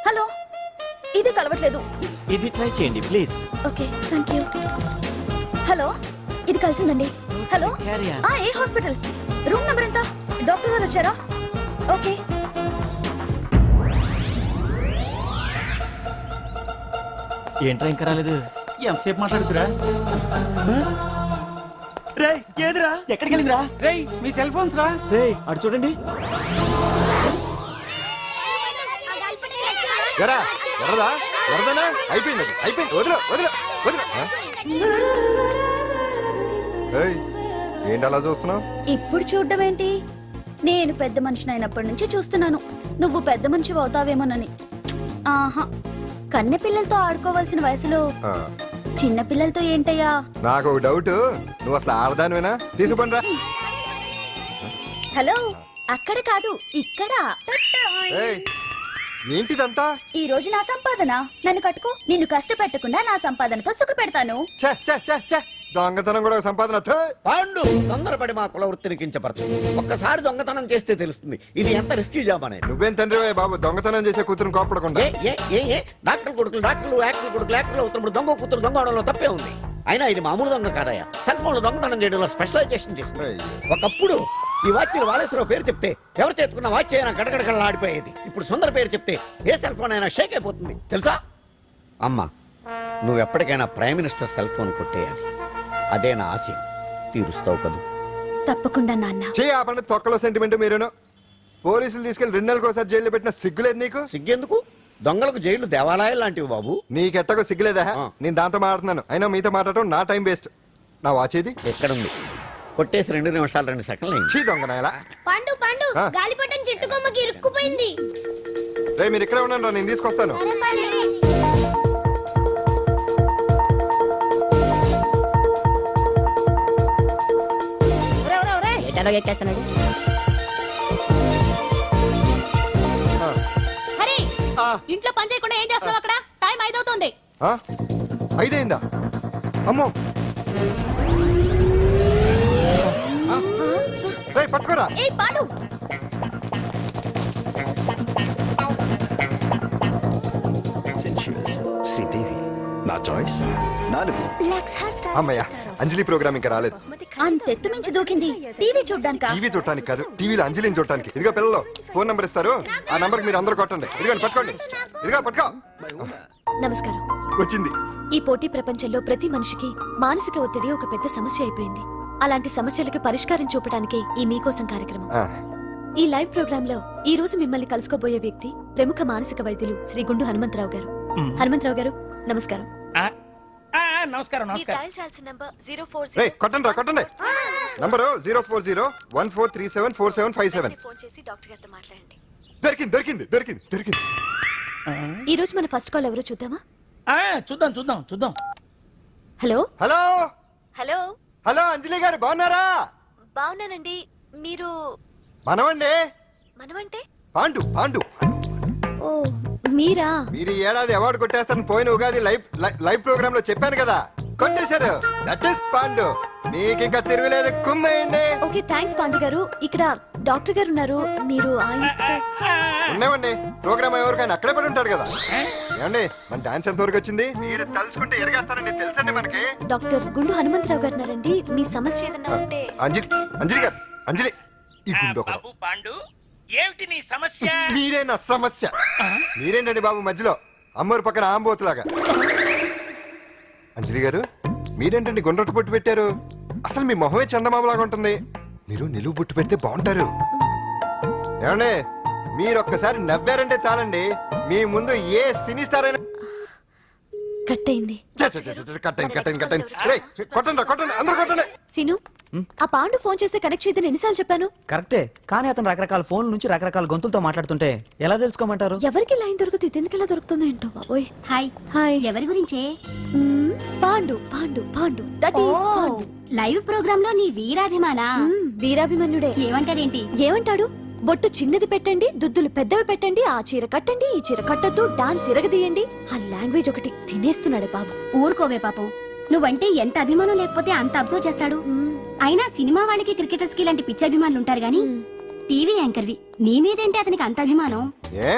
hello, ఇది కలవట్లేదు. ఇది ట్రై చేయండి please. Okay, thank you. Hello, ఇది కలిసిందండి. హలో, ఏ హాస్పిటల్? రూమ్ నెంబర్ ఎంత? డాక్టర్ గారు వచ్చారా? ఓకే. ఏంట్రా ఇంకా రాలేదు? ఎంతసేపు మాట్లాడుతురా? రే ఏదిరా, ఎక్కడికి వెళ్ళిందిరా? రేయ్ మీ సెల్ ఫోన్స్ రా. రే అటు చూడండి. ఎరా ఎర్రదా ఎర్రదనా అయిపోయింది, అయిపోయింది. వదిలే వదిలే వదిలే. ఏంటి అలా చూస్తున్నావు? ఇప్పుడు చూడ్డం ఏంటి? నేను పెద్ద మనిషిని అయినప్పటి నుంచి చూస్తున్నాను, నువ్వు పెద్ద మనిషి అవుతావేమోనని. ఆహా, కన్నె పిల్లలతో ఆడుకోవాల్సిన వయసులో చిన్న పిల్లలతో ఏంటయ్యా? నాకు ఒక డౌట్, నువ్వు అసలు ఆడదానివేనా? తీసుకుంటా. హలో, అక్కడ కాదు ఇక్కడ. ఏంటిదంతా? ఈ రోజు నా సంపాదన. నన్ను కట్టుకో, నిన్ను కష్టపెట్టకుండా నా సంపాదనతో సుఖ పెడతాను. దొంగతనం కూడా ఒక సంపాదన. పాండు, తొందరపడి మా కుల వృత్తిని కించపరచు. ఒక్కసారి దొంగతనం చేస్తే తెలుస్తుంది ఇది ఎంత రిస్కీ జాబ్ అనేది. నువ్వేం తండ్రి బాబు, దొంగతనం చేసే కూతురుని కోపడకుండా. డాక్టర్ కొడుకులు డాక్టర్లు, యాక్టర్ కొడుకులు యాక్టర్లు అవుతున్నప్పుడు దొంగ కూతురు దొంగ అవడంలో తప్పే ఉంది. అయినా ఇది మామూలు దొంగ కాదయ్యా, సెల్ ఫోన్ లో దొంగతనం చేయడంలో స్పెషలైజేషన్ చేస్తుంది. ఒకప్పుడు ఈ వాచ్లు వాలేశ్వరరావు పేరు చెప్తే ఎవరు చేతుకున్న వాచ్ అయినా గడగడగడలా ఆడిపోయేది. ఇప్పుడు సుందర పేరు చెప్తే ఏ సెల్ ఫోన్ అయినా షేక్ అయిపోతుంది తెలుసా? అమ్మా, నువ్వు ఎప్పటికైనా ప్రైమ్ మినిస్టర్ సెల్ ఫోన్ కొట్టేయాలి, అదే నా ఆశయం. తీరుస్తావు కదూ? తప్పకుండా నాన్న. ఆపండి తొక్కలో సెంటిమెంట్. మీరేను పోలీసులు తీసుకెళ్లి 2 నెలలకు ఒకసారి జైల్లో పెట్టిన సిగ్గులేదు నీకు? సిగ్గెందుకు? దొంగలకు జైలు దేవాలయాలు లాంటివి బాబు. నీకెట్టకు సిగ్గులేదా? నేను దాంతో మాట్లాడుతున్నాను, అయినా మీతో మాట్లాడటం నా టైం వేస్ట్. నా వాచేది ఎక్కడుంది? కొట్టేసి 2 నిమిషాలు 2 సెకండ్లు. చీ దొంగనాయలా. పండు పండు గాలిపటం చెట్టు కొమ్మకి ఇరుక్కుపోయింది. రే మీరు ఇక్కడే ఉన్నాను, నేను తీసుకొస్తాను. ఎక్కేస్తున్నాడు. హరి, ఇంట్లో పని చేయకుండా ఏం చేస్తున్నావు అక్కడ? టైం 5 అవుతుంది. 5 అయిందా? అమ్మో, పట్టుకోరా. శ్రీదేవి నా చాయిస్ 4. అమ్మయ్య, అంజలి ప్రోగ్రామ్ ఇంకా రాలేదు. అంతెత్తు మించి దూకింది. టీవీ చూడ్డానికా? టీవీ చూడటానికి కాదు, టీవీలో అంజలిని చూడటానికి. ఇదిగో పిల్లలు ఫోన్ నంబర్ ఇస్తారు, ఆ నంబర్ మీరు అందరూ కొట్టండి. ఇదిగోండి పట్టుకోండి. ఇదిగో పట్టుకో. నమస్కారం. వచ్చింది. ఈ పోటీ ప్రపంచంలో ప్రతి మనిషికి మానసిక ఒత్తిడి ఒక పెద్ద సమస్య అయిపోయింది. అలాంటి సమస్యలకు పరిష్కారం చూపడానికే ఈ మీకోసం కార్యక్రమం. ఈ లైవ్ ప్రోగ్రామ్ లో ఈ రోజు మిమ్మల్ని కలుసుకోబోయే వ్యక్తి ప్రముఖ మానసిక వైద్యులు శ్రీ గుండు హనుమంతరావు గారు. హనుమంతరావు గారు, నమస్కారం. నమస్కారం. కొట్టండి రా, కొట్టండి. నంబరు 04014374757. ఫోన్ చేసి డాక్టర్ గారితో మాట్లాడండి. దొరికింది దొరికింది దొరికింది దొరికింది. ఈ రోజు మన ఫస్ట్ కాల్ ఎవరో చూద్దామా? చూద్దాం. హలో హలో హలో హలో, అంజలి గారు బాగున్నారా? బాగున్నానండి. మీరు? మనమండి. మనమంటే? పాండు పాండు. ఓ మీరా? మీరు ఈ ఏడాది అవార్డు కొట్టేస్తారని పోయిన ఉగాది లైవ్ ప్రోగ్రామ్ లో చెప్పాను కదా, కొట్టేశారు. That is Pandu. మీకు ఇంకా తిరుగులేదు, కుమ్మేయండి. ఓకే, థ్యాంక్స్ పాండు గారు. ఇక్కడ డాక్టర్ గారు ఉన్నారు, మీరు ఆయనతో? ఉన్నామండి, ప్రోగ్రామ్ ఎవరికైనా అక్కడే పడి ఉంటాడు కదా. ఏమండి, మన డాన్స్ ఎంత వరకు వచ్చింది? మీరు తలుచుకుంటే ఎరగేస్తారండి, తెలుసండి మనకి. డాక్టర్ గుండు హనుమంతరావు గారు ఉన్నారండి. మీ సమస్య ఏదన్నా ఉంటే. అంజలి గారు, అంజలి ఈ గుండు పాండు, ఏమిటి నీ సమస్య? మీరే నా సమస్య. మీరేంటండి బాబు మధ్యలో అమ్మోరు పక్కన ఆంబోతులాగా? అంజలి గారు, మీరేంటండి గుండ్రటి బొట్టు పెట్టారు? అసలు మీ మొహమే చందమామలాగా ఉంటుంది. మీరు నిలువు బొట్టు పెడితే బాగుంటారు. ఏమండి, మీరు ఒక్కసారి నవ్వారంటే చాలండి, మీ ముందు ఏ సినీ స్టార్ అయినా కట్ అయింది. కొట్టండి అందరూ కొట్టండి. సీను, ఆ పాండు ఫోన్ చేస్తే కనెక్ట్ చేయదని ఎన్నిసార్లు చెప్పాను? కరెక్టే, కానీ అతను రకరకాల ఫోన్ నుంచి రకరకాల గొంతులతో మాట్లాడుతుంటే ఎలా తెలుసుకోమంటారు? ఎవరికి లైన్ దొరుకుతుంది, దీనికి ఎలా దొరుకుతుందో ఏంటో బాబోయ్. Hi hi. ఎవరి గురించే? Pandu Pandu Pandu, that is Pandu. Live programme లో నీ వీరాభిమాన? వీరాభిమన్యుడే. ఏమంటాడేంటి? ఏమంటాడు? బొట్టు చిన్నది పెట్టండి, దుద్దులు పెద్దవి పెట్టండి, ఆ చీర కట్టండి, ఈ చీర కట్టద్దు, డాన్స్ ఇరగదీయండి. ఆ లాంగ్వేజ్ ఒకటి తినేస్తున్నాడు బాబు. ఊరుకోవే పాపం, నువ్వంటే ఎంత అభిమానం లేకపోతే అంత అబ్జర్వ్ చేస్తాడు. అయినా సినిమా వాళ్ళకి క్రికెటర్స్ కి ఇలాంటి పిచ్చి అభిమానులు ఉంటారు గానీ టీవీ యాంకర్వి నీ మీదేంటి అతనికి అంత అభిమానం? ఏ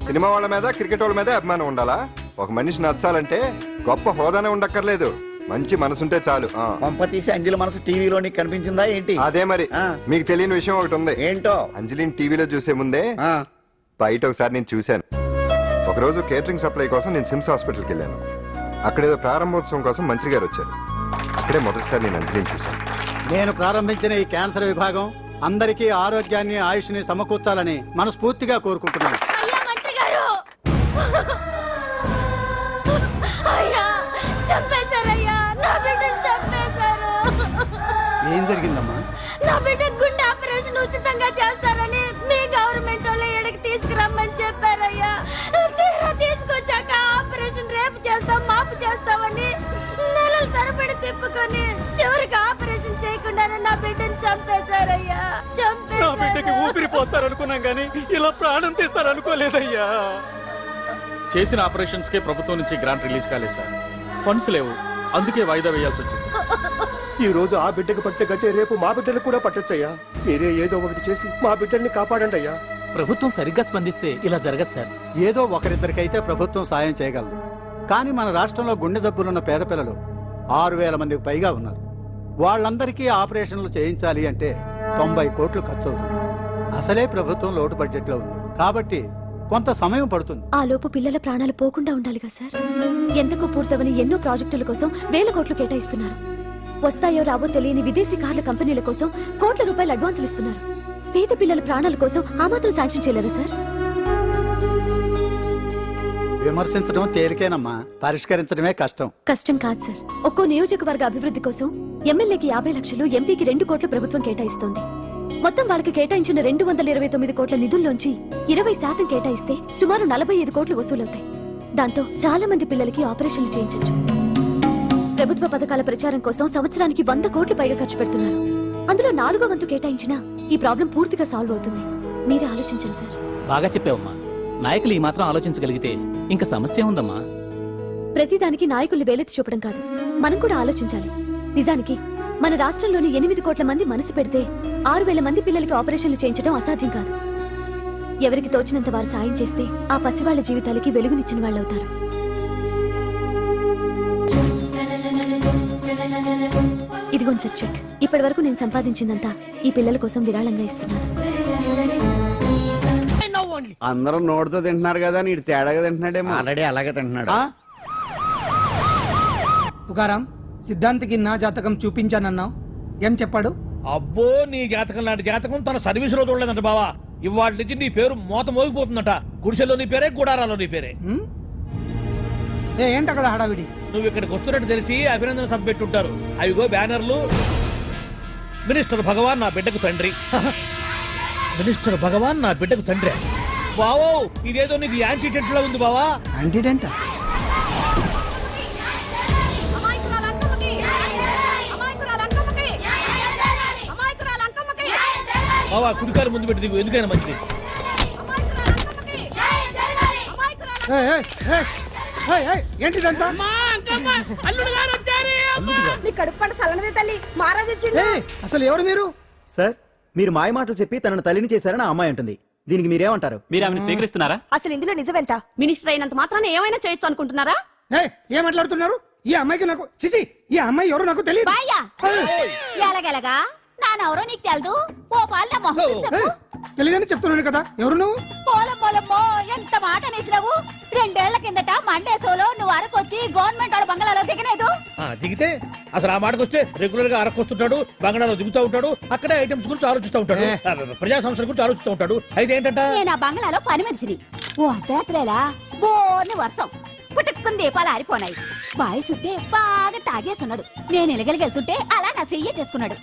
సినిమా వాళ్ళ మీద క్రికెట్ వాళ్ళ మీద అభిమానం ఉండాలా? ఒక మనిషి నచ్చాలంటే గొప్ప హోదానే ఉండక్కర్లేదు, మంచి మనసుంటే చాలు. పంప తీసి అంజలి మనసు టీవీలో నీకు కనిపించిందా ఏంటి? అదే మరి. మీకు తెలియని విషయం ఒకటి ఉంది. ఏంటో? అంజలిని టీవీలో చూసే ముందే బయట ఒకసారి నేను చూశాను. ఒకరోజు కేటరింగ్ సప్లై కోసం నేను సిమ్స్ హాస్పిటల్కి వెళ్ళాను. అక్కడేదో ప్రారంభోత్సవం కోసం మంత్రి గారు వచ్చారు. అక్కడే మొదటిసారి నేను అంజలిని చూశాను. నేను ప్రారంభించిన ఈ క్యాన్సర్ విభాగం అందరికీ ఆరోగ్యాన్ని ఆయుష్ని సమకూర్చాలని మనస్ఫూర్తిగా కోరుకుంటున్నాను. అయ్యా మంత్రి గారు, అయ్యా చంపేశారయ్యా, నా బిడ్డను చంపేశారు. ఏం జరిగిందమ్మా? నా బిడ్డ గుండె ఆపరేషన్ ఉచితంగా చేస్తారని మీ గవర్నమెంట్ వాళ్ళు ఇక్కడికి తీసుకురమ్మని చెప్పారయ్యా. తీరా తీసుకొచ్చాక ఆపరేషన్ రేపు చేస్తాం మాపు చేస్తామని నెలల తరబడి తిప్పుకొని చివరికి ఆపరేషన్ చేయకుండానే నా బిడ్డను చంపేశారయ్యా. నా బిడ్డకి ఊపిరి పోస్తారనుకున్నాం గానీ ఇలా ప్రాణం తీస్తారనుకోలేదయ్యా. చేసిన ఆపరేషన్స్ కే ప్రభుత్వం నుంచి గ్రాంట్ రిలీజ్ కాలేదు సార్. ఫండ్స్ లేవు, అందుకే వాయిదా వేయాల్సి వచ్చింది. ఈ రోజు ఆ బిడ్డకు పట్టే గట్టే రేపు మా బిడ్డలు కూడా పట్టొచ్చయ్యా. మీరే ఏదో ఒకటి చేసి మా బిడ్డల్ని కాపాడండి అయ్యా. ప్రభుత్వం సరిగ్గా స్పందిస్తే ఇలా జరగదు సార్. ఏదో ఒకరిద్దరికైతే ప్రభుత్వం సాయం చేయగలదు, కానీ మన రాష్ట్రంలో గుండె జబ్బులున్న పేద పిల్లలు 6,000 మందికి పైగా ఉన్నారు. వాళ్ళందరికీ ఆపరేషన్లు చేయించాలి అంటే 90 కోట్లు ఖర్చు అవుతుంది. అసలే ప్రభుత్వం లోటు బడ్జెట్లో ఉంది కాబట్టి కొంత సమయం పడుతుంది. ఆ లోపు పిల్లల ప్రాణాలు పోకుండా ఉండాలిగా సార్. ఎంతకు పూర్తవని ఎన్నో ప్రాజెక్టుల కోసం వేల కోట్లు కేటాయిస్తున్నారు. వస్తాయో రావో తెలియని విదేశీ కార్ల కంపెనీల కోసం కోట్ల రూపాయలు అడ్వాన్సులు ఇస్తున్నారు. పేద పిల్లల ప్రాణాల కోసం ఆ మాత్రం శాంక్షన్ చేయలేరా సార్? విమర్శించడం తేలికేనమ్మా, పరిష్కరించడమే కష్టం. కష్టం కాదు సార్. ఒక్కో నియోజకవర్గ అభివృద్ధి కోసం ఎమ్మెల్యేకి 50 లక్షలు, ఎంపీకి 2 కోట్లు ప్రభుత్వం కేటాయిస్తోంది. మొత్తం వాళ్ళకి కేటాయించిన 229 కోట్ల నిధుల్లోంచి 20% కేటాయిస్తే సుమారు 45 కోట్లు వసూలవుతాయి. దాంతో చాలా మంది పిల్లలకి ఆపరేషన్లు చేయించొచ్చు. ప్రభుత్వ పథకాల ప్రచారం కోసం సంవత్సరానికి 100 కోట్లు పైగా ఖర్చు పెడుతున్నారు. అందులో 4వ వంతు కేటాయించినా ఈ ప్రాబ్లం పూర్తిగా సాల్వ్ అవుతుంది. మీరే ఆలోచించండి సార్. బాగా చెప్పావమ్మా. నాయకులు ఈ మాత్రం ఆలోచించగలిగితే ఇంకా సమస్య ఉందమ్మా. ప్రతిదానికి నాయకుల్ని వేలెత్తి చూపడం కాదు, మనం కూడా ఆలోచించాలి. నిజానికి మన రాష్ట్రంలోని 8 కోట్ల మంది మనసు పెడితే 6,000 మంది పిల్లలకి ఆపరేషన్లు చేయించడం అసాధ్యం కాదు. ఎవరికి తోచినంత వారు సాయం చేస్తే ఆ పసివాళ్ల జీవితాలకి వెలుగునిచ్చిన వాళ్ళవుతారు. ఇదిగోండి సార్ చెక్. ఇప్పటి వరకు నేను సంపాదించిందంతా ఈ పిల్లల కోసం విరాళంగా ఇస్తున్నాను. అందరూ నోటితో తింటున్నారు కదా, నీడు తేడాగా తింటున్నాడేమో. ఆల్రెడీ అలాగే తింటున్నాడు. తుకారాం, సిద్ధాంతికి నా జాతకం చూపించానన్నావు, ఏం చెప్పాడు? అబ్బో, నీ జాతకం లాంటి జాతకం తన సర్వీస్ లో చూడలేదంట బావా. ఇవాళ నుంచి నీ పేరు మోత మోగిపోతుందట. గుడిసెలో నీ పేరే, గుడారాలో నీ పేరే. ఏంటి అక్కడ హడావిడి? నువ్వు ఇక్కడికి వస్తున్నట్టు తెలిసి అభినందన సభ పెట్టుంటారు. అవిగో బ్యానర్లు. మినిస్టర్ భగవాన్ నా బిడ్డకు తండ్రి. మినిస్టర్ భగవాన్ నా బిడ్డకు తండ్రి. బావో, ఇదేదో నీకు యాంటీటెంట్ లా ఉంది బావా. యాంటీటెంట్? బావా, కుడికారు ముందు పెట్టి దిగు, ఎందుకైనా మంచిది. ఏంటిదంతా? అసలు ఎవరు మీరు? సార్, మీరు మాయ మాటలు చెప్పి తనను తల్లిని చేశారని ఆ అమ్మాయి అంటుంది. దీనికి మీరేమంటారు? మీరు ఆమెను స్వీకరిస్తున్నారా? అసలు ఇందులో నిజమేంట? మినిస్టర్ అయినంత మాత్రాన ఏమైనా చేయొచ్చు అనుకుంటున్నారా? ఏం మాట్లాడుతున్నారు? ఈ అమ్మాయికి నాకు చిచి, ఈ అమ్మాయి ఎవరు నాకు తెలియదు. ఎలాగెలగా నానెవరో నీకు తెలదు. ఓ పాల మొహం తెలియదని చెప్తున్నాను కదా, ఎవరు నువ్వు? పోలమ్మో, ఎంత మాట అనేసినావు. 2 ఏళ్ల కిందట మండే సోలో నువ్వు అరకొచ్చి గవర్నమెంట్ వాళ్ళ బంగ్లాలో దిగలేదు. దిగితే అసలు ఆ మాటకు వస్తే రెగ్యులర్ గా అరకొస్తుంటాడు, బంగాళాలో దిగుతూ ఉంటాడు, అక్కడే ఐటమ్స్ గురించి ఆలోచిస్తూ ఉంటాడు, ప్రజా సంస్థల గురించి ఆలోచిస్తూ ఉంటాడు. అయితే ఏంటంట, నేను ఆ బంగ్లాలో పని మనిషిని. ఓ అర్ధరాత్రేలా బోర్ని వర్షం పుట్టుకుని దీపాలు ఆరిపోనాయి. బాయ్ సుట్టే బాగా తాగేస్తున్నాడు. నేను ఎలగలిగెళ్తుంటే అలా నా చెయ్యేసుకున్నాడు.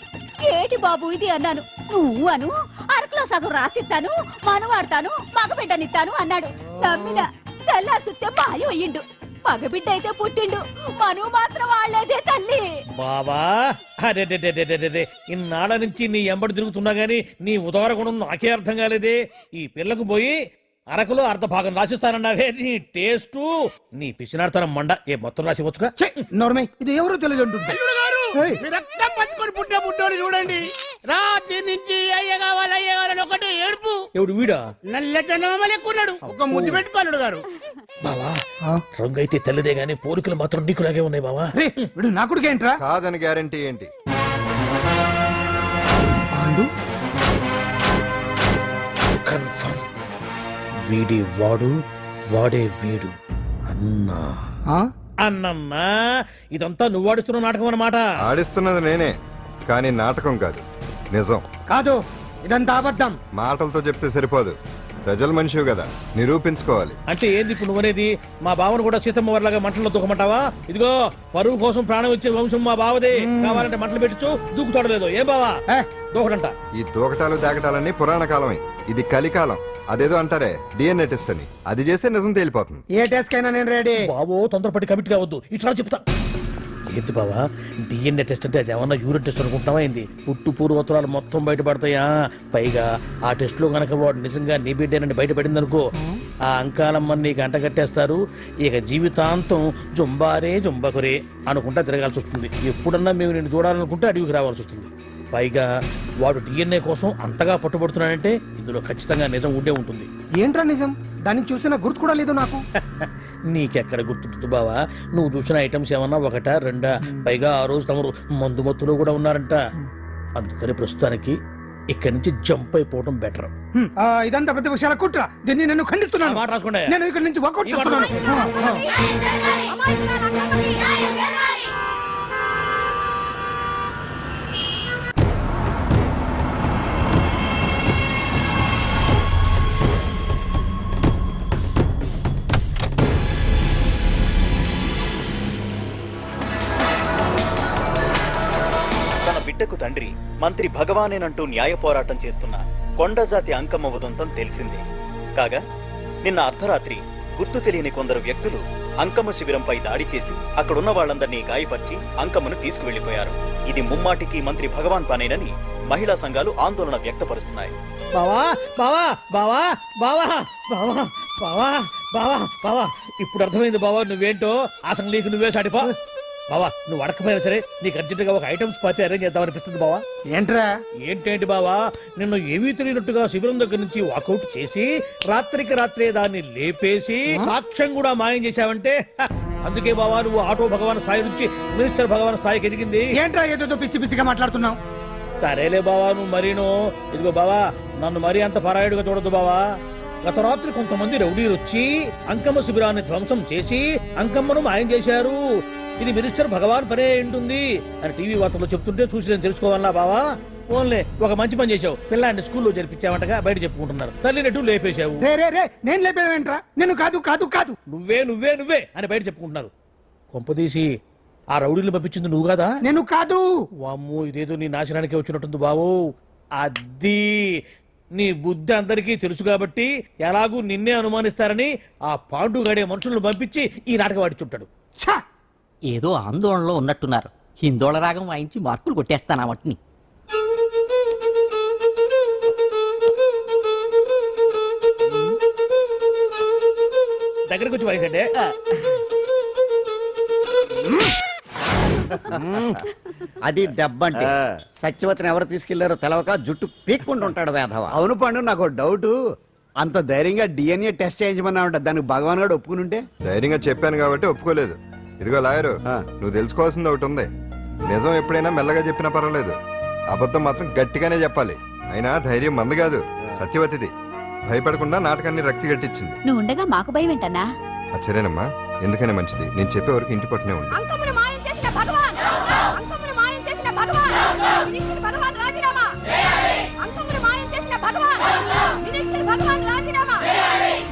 ఏటి బాబు ఇది అన్నాను. నువ్వు అను, అరకులో సగం రాసిస్తాను, మనువాడతాను, మగబిడ్డనిస్తాను అన్నాడు. నమ్మిన తెల్లారి సుట్టే బాయ్ అయ్యిండు. మగబిడ్డ అయితే పుట్టిండు, మనువు మాత్రం వాళ్ళేదే తల్లి. బావా అరే ఇన్నాళ్ళ నుంచి నీ ఎంబడి తిరుగుతున్నా గానీ నీ ఉదార గుణం నాకే అర్థం కాలేదే. ఈ పిల్లకు పోయి అరకులో అర్ధ భాగం రాసిస్తానన్నావే, నీ టేస్టు నీ పిచ్చినాడతనం మండ. ఏ మొత్తం రాసివచ్చుగా. నోర్మై ఇది ఎవరో తెలియదు అంటుంటే ఏయ్, రక్తం పట్టుకొని పుట్టే పుట్టోడు చూడండి. రాత్రి నుంచి అయ్య కావాలని ఒకటే ఏడుపు. ఎవడు వీడా? నల్లెట్టనోమ లెక్కున్నాడు. ఒక ముద్దు పెట్టుకోలేడు గారు. బావా రంగు అయితే తెల్లదే గానీ పోలికలు మాత్రం నీకులాగే ఉన్నాయి బావా. రే వీడు నా కొడుకేంట్రా? కాదని గ్యారంటీ ఏంటి? పాండు కన్ఫర్మ్ వీడి వాడు వాడే వీడు అన్నా. అన్నమ్మా ఇదంతా నువ్వు ఆడిస్తున్న నాటకం అన్నమాట. ఆడిస్తున్నది నేనే, కానీ నాటకం కాదు, నిజం. కాదు ఇదంతా అబద్ధం. మాటలతో చెప్తే సరిపోదు, ప్రజల మనిషివి కదా, నిరూపించుకోవాలి. అంటే ఏంది ఇప్పుడు నువ్వనేది? మా బావను కూడా సీతమ్మ వారిలాగా మంటల్లో దూకమంటావా? ఇదిగో పరువు కోసం ప్రాణం ఇచ్చే వంశం మా బావదే. కావాలంటే మంటలు పెట్టచ్చు, దూకుతాడు లేదు. ఏం బావా దూకడంట? ఈ దూకటాలు దాకటాలన్నీ పురాణ కాలమే, ఇది కలికాలం. అదేదో అంటారే డిఎన్ఏ టెస్ట్ అని, అది చేస్తే నిజం తేలిపోతుంది. ఏ టెస్ట్ కైనా నేను రెడీ. బావో తొందరపడి కమిట్ కావద్దు, ఇట్లా చెప్తా. ఏంటి బావా డిఎన్ఏ టెస్ట్ అంటే అది ఏమన్నా యూరిన్ టెస్ట్ అనుకుంటావా ఏంది? పుట్టు పూర్వోత్తరాలు మొత్తం బయటపడతాయా? పైగా ఆ టెస్ట్ లో గనక వాడు నిజంగా నీ బిడ్డేనని బయటపడింది అనుకో, ఆ అంకాలమ్మని నీకు అంట కట్టేస్తారు. ఇక జీవితాంతం జుంబారే జుంబకురే అనుకుంటా తిరగాల్సి వస్తుంది. ఎప్పుడన్నా మేము నిన్ను చూడాలనుకుంటే అడవికి రావాల్సి వస్తుంది. పైగా వాడు డిఎన్ఏ కోసం అంతగా పట్టుబడుతున్నాడంటే ఇందులో ఖచ్చితంగా నిజం ఉండే ఉంటుంది. ఏంట్రా నిజం? దాన్ని చూసిన గుర్తు కూడా లేదు నాకు. నీకెక్కడ గుర్తుంటుంది బావా? నువ్వు చూసిన ఐటమ్స్ ఏమన్నా ఒకటా రెండా? పైగా ఆ రోజు తమరు మందు మత్తులో కూడా ఉన్నారంట. అందుకని ప్రస్తుతానికి ఇక్కడి నుంచి జంప్ అయిపోవడం బెటర్. ఇదంతా పెద్ద విషయాల కుట్ర. దీన్ని నేను ఖండిస్తున్నాను. మాట రాసుకోండి. నేను ఇక్కడి నుంచి వాకౌట్ చేస్తున్నాను. బిడ్డకు తండ్రి మంత్రి భగవానేనంటూ న్యాయ పోరాటం చేస్తున్న కొండజాతి అంకమ్మ ఉదంతం తెలిసిందే. కాగా నిన్న అర్ధరాత్రి గుర్తు తెలియని కొందరు వ్యక్తులు అంకమ్మ శిబిరంపై దాడి చేసి అక్కడున్న వాళ్లందరినీ గాయపరిచి అంకమ్మను తీసుకువెళ్లిపోయారు. ఇది ముమ్మాటికి మంత్రి భగవాన్ పనేనని మహిళా సంఘాలు ఆందోళన వ్యక్తపరుస్తున్నాయి. బావా బావా బావా బావా బావా బావా బావా బావా ఇప్పుడు అర్థమైంది బావా నువ్వేంటో. అసలు నీకు నువ్వే సాటిపో బావా. నువ్వు అడకపోయినా సరే నీకు అర్జెంటుగా ఒక ఐటమ్స్ పార్టీ అరేంజ్ చేద్దామనిపిస్తుంది బావా. ఏంట్రా? ఏంటేంటి బావా, నిన్ను ఏమీ తెలియనట్టుగా శిబిరం దగ్గర నుంచి వాకౌట్ చేసి రాత్రికి రాత్రే దాన్ని లేపేసి సాక్ష్యం కూడా మాయం చేశావంటే అందుకే బావా నువ్వు ఆటో భగవాన్ స్థాయి నుంచి మినిస్టర్ భగవాన్ స్థాయికి ఎదిగింది. ఏంట్రా ఏదో పిచ్చి పిచ్చిగా మాట్లాడుతున్నావు? సరేలే బావా నువ్వు మరీను. ఇదిగో బావా నన్ను మరీ అంత పరాయుడుగా చూడద్దు బావా. గత రాత్రి కొంతమంది రౌడీలు వచ్చి అంకమ్మ శిబిరాన్ని ధ్వంసం చేసి అంకమ్మను మాయం చేశారు. ఇది మినిస్టర్ భగవాన్ పనే ఉంటుంది అని టీవీ వార్తల్లో చెప్తుంటే చూసి నేను తెలుసుకోవాలా బావా. ఓన్లే ఒక మంచి పని చేశావు, పిల్లాన్ని స్కూల్లో జరిపించావంటగా బయట చెప్పుకుంటున్నారు. తల్లినట్టు లేపేశావు. నేను లేపేవేంట్రా? నేను కాదు కాదు కాదు నువ్వే నువ్వే నువ్వే అని బయట చెప్పుకుంటున్నారు. కొంపదీసి ఆ రౌడీలు పంపించింది నువ్వు కాదా? నేను కాదు. వామ్మో ఇదేదో నీ నాశనానికి వచ్చినట్టుంది బావు. అది నీ బుద్ధి అందరికీ తెలుసు కాబట్టి ఎలాగూ నిన్నే అనుమానిస్తారని ఆ పాండుగాడే మనుషులను పంపించి ఈ నాటకం ఆడిచుంటాడు. ఏదో ఆందోళనలో ఉన్నట్టున్నారు. హిందోళ రాగం వాయించి మార్కులు కొట్టేస్తాను వాటిని. దగ్గరకు వచ్చి వాయించండి. అది దెబ్బంటే సత్యవతిని ఎవరు తీసుకెళ్లారో తెలవక జుట్టు పీక్కుంటుంటాడు వేధవ. అవును పండు, నాకు డౌట్. అంత ధైర్యంగా డిఎన్ఏ టెస్ట్ చేయించమన్నా ఉంటా, దానికి భగవాన్ గారు ఒప్పుకుని ఉంటే? ధైర్యంగా చెప్పాను కాబట్టి ఒప్పుకోలేదు. ఇదిగో లాయరు, నువ్వు తెలుసుకోవాల్సింది ఒకటి ఉంది. నిజం ఎప్పుడైనా మెల్లగా చెప్పినా పర్వాలేదు, అబద్ధం మాత్రం గట్టిగానే చెప్పాలి. అయినా ధైర్యం మంది కాదు, సత్యవతిది. భయపడకుండా నాటకాన్ని రక్తి గట్టించింది. నువ్వు ఉండగా మాకు భయం ఏంటన్నా? సరేనమ్మా, ఎందుకనే మంచిది. నేను చెప్పే వరకు ఇంటి పట్టునే ఉంది. అంకమ్మను మాయం చేసిన భగవాన్! అంకమ్మను మాయం చేసిన భగవాన్! మినిస్టర్ భగవాన్ రాజీనామా! అంకమ్మను మాయం చేసిన భగవాన్! మినిస్టర్ భగవాన్ రాజీనామా!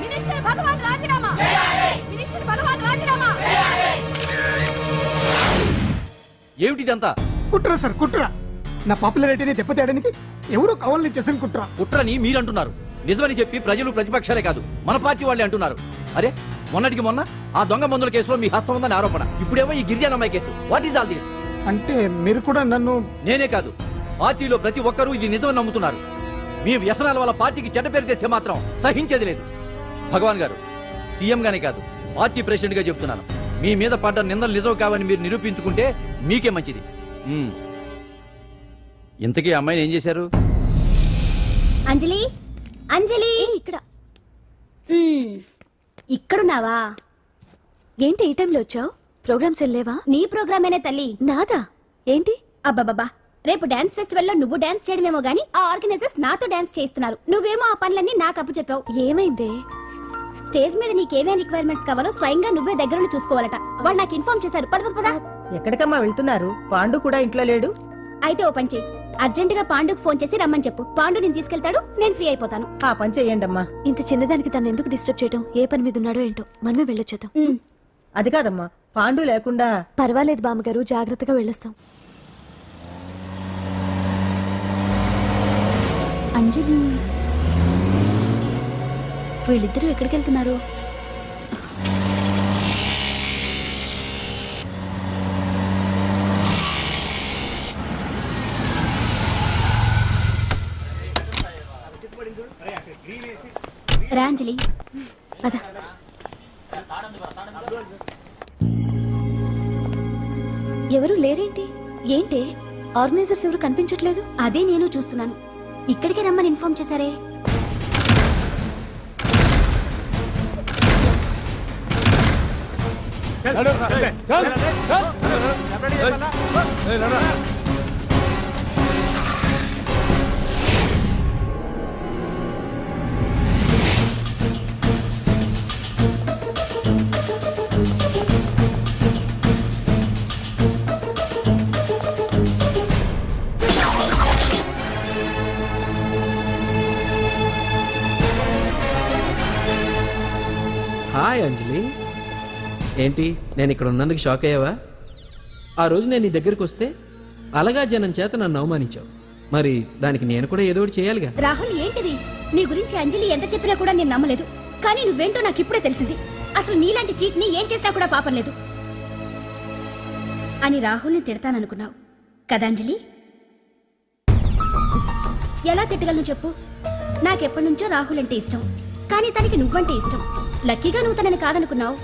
మినిస్టర్ భగవాన్ రాజీనామా! మినిస్టర్ భగవాన్ రాజీనామా! ఏమిటిదంతా? కుట్ర సార్ కుట్ర. నా పాపులారిటీని దెబ్బతేయడానికి ఎవరో కావాలని చేసిన కుట్ర. కుట్రని మీరంటున్నారు. నిజమని చెప్పి ప్రజలు ప్రతిపక్షాలే కాదు మన పార్టీ వాళ్ళే అంటున్నారు. అరే మొన్నటికి మొన్న ఆ దొంగ మందుల కేసులో మీ హస్తం ఉందని ఆరోపణ. ఇప్పుడేమో ఈ గిరిజన అమ్మాయి case. What is all this? అంటే మీరు కూడా నన్ను... నేనే కాదు, పార్టీలో ప్రతి ఒక్కరూ ఇది నిజం నమ్ముతున్నారు. మీ వ్యసనాల వల్ల పార్టీకి చెడ్డ పేరు తెస్తే మాత్రం సహించేది లేదు. భగవాన్ గారు, సీఎం గానే కాదు, పార్టీ ప్రెసిడెంట్ గా చెప్తున్నాను, మీ మీద పడ్డ నిందలు నిజం కావని మీరు నిరూపించుకుంటే మీకే మంచిది. ఇంతకీ అమ్మాయిని ఏం చేశారు? అంజలి, అంజలి, ఇక్కడ ఇక్కడున్నావా? ఏంటి ఈ టైంలో వచ్చావు? ప్రోగ్రామ్స్ వెళ్ళేవా? నీ ప్రోగ్రామేనే తల్లి. నాదా? ఏంటి? అబ్బాబాబా, రేపు డాన్స్ ఫెస్టివల్ లో నువ్వు డాన్స్ చేయడమేమో గానీ ఆ ఆర్గనైజర్స్ నాతో డాన్స్ చేస్తున్నారు. నువ్వేమో ఆ పనులన్నీ నాకు అప్పు చెప్పావు. ఏమైందే? స్టేజ్ మీద నీకేమేం రిక్వైర్మెంట్స్ కావాలో స్వయంగా నువ్వే దగ్గరుండి చూసుకోవాలట. వాళ్ళు నాకు ఇన్ఫార్మ్ చేశారు. పద పద. ఎక్కడికమ్మా వెళ్తున్నారు? పాండు కూడా ఇంట్లో లేడు. అయితే ఓ పని చెయ్యి, అర్జెంట్ గా పాండుకు ఫోన్ చేసి రమ్మని చెప్పు. పాండు నేను తీసుకెళ్తాడు, నేను ఫ్రీ అయిపోతాను. ఆ పని చెయ్యండి అమ్మా. ఇంత చిన్నదానికి తను ఎందుకు డిస్టర్బ్ చేయటం? ఏ పని మీద ఉన్నాడో ఏంటో, మనమే వెళ్ళొచ్చేద్దాం. అది కాదమ్మా, పాండు లేకుండా... పర్వాలేదు బామ్మగారు, జాగ్రత్తగా వెళ్ళొస్తాం. అంజలి, వీళ్ళిద్దరూ ఎక్కడికి వెళ్తున్నారు? రా అంజలి, పద. ఎవరు లేరేంటి? ఏంటి ఆర్గనైజర్స్ ఎవరు కనిపించట్లేదు? అదే నేను చూస్తున్నాను. ఇక్కడికే రమ్మని ఇన్ఫార్మ్ చేశారే. హాయ్ అంజలి, ఏంటి నేను ఇక్కడ ఉన్నందుకు షాక్ అయ్యావా? ఆ రోజు నేను నీ దగ్గరికి వస్తే అలగా జనం చేత నన్ను అవమానించావు. మరి దానికి నేను కూడా ఏదో ఒకటి చేయాలిగా. రాహుల్, ఏంటిది? నీ గురించి అంజలి ఎంత చెప్పినా కూడా నేను నమ్మలేదు. కానీ నువ్వేంటో నాకు ఇప్పుడే తెలిసింది. అసలు నీలాంటి చీట్ ని ఏం చేసినా కూడా పాపం లేదు అని రాహుల్ని తిడతాననుకున్నావు కదా అంజలి? ఎలా తిట్టగలను చెప్పు? నాకెప్పటి నుంచో రాహుల్ అంటే ఇష్టం, కానీ తనకి నువ్వంటే ఇష్టం. లక్కీగా నువ్వు తనని కాదనుకున్నావు,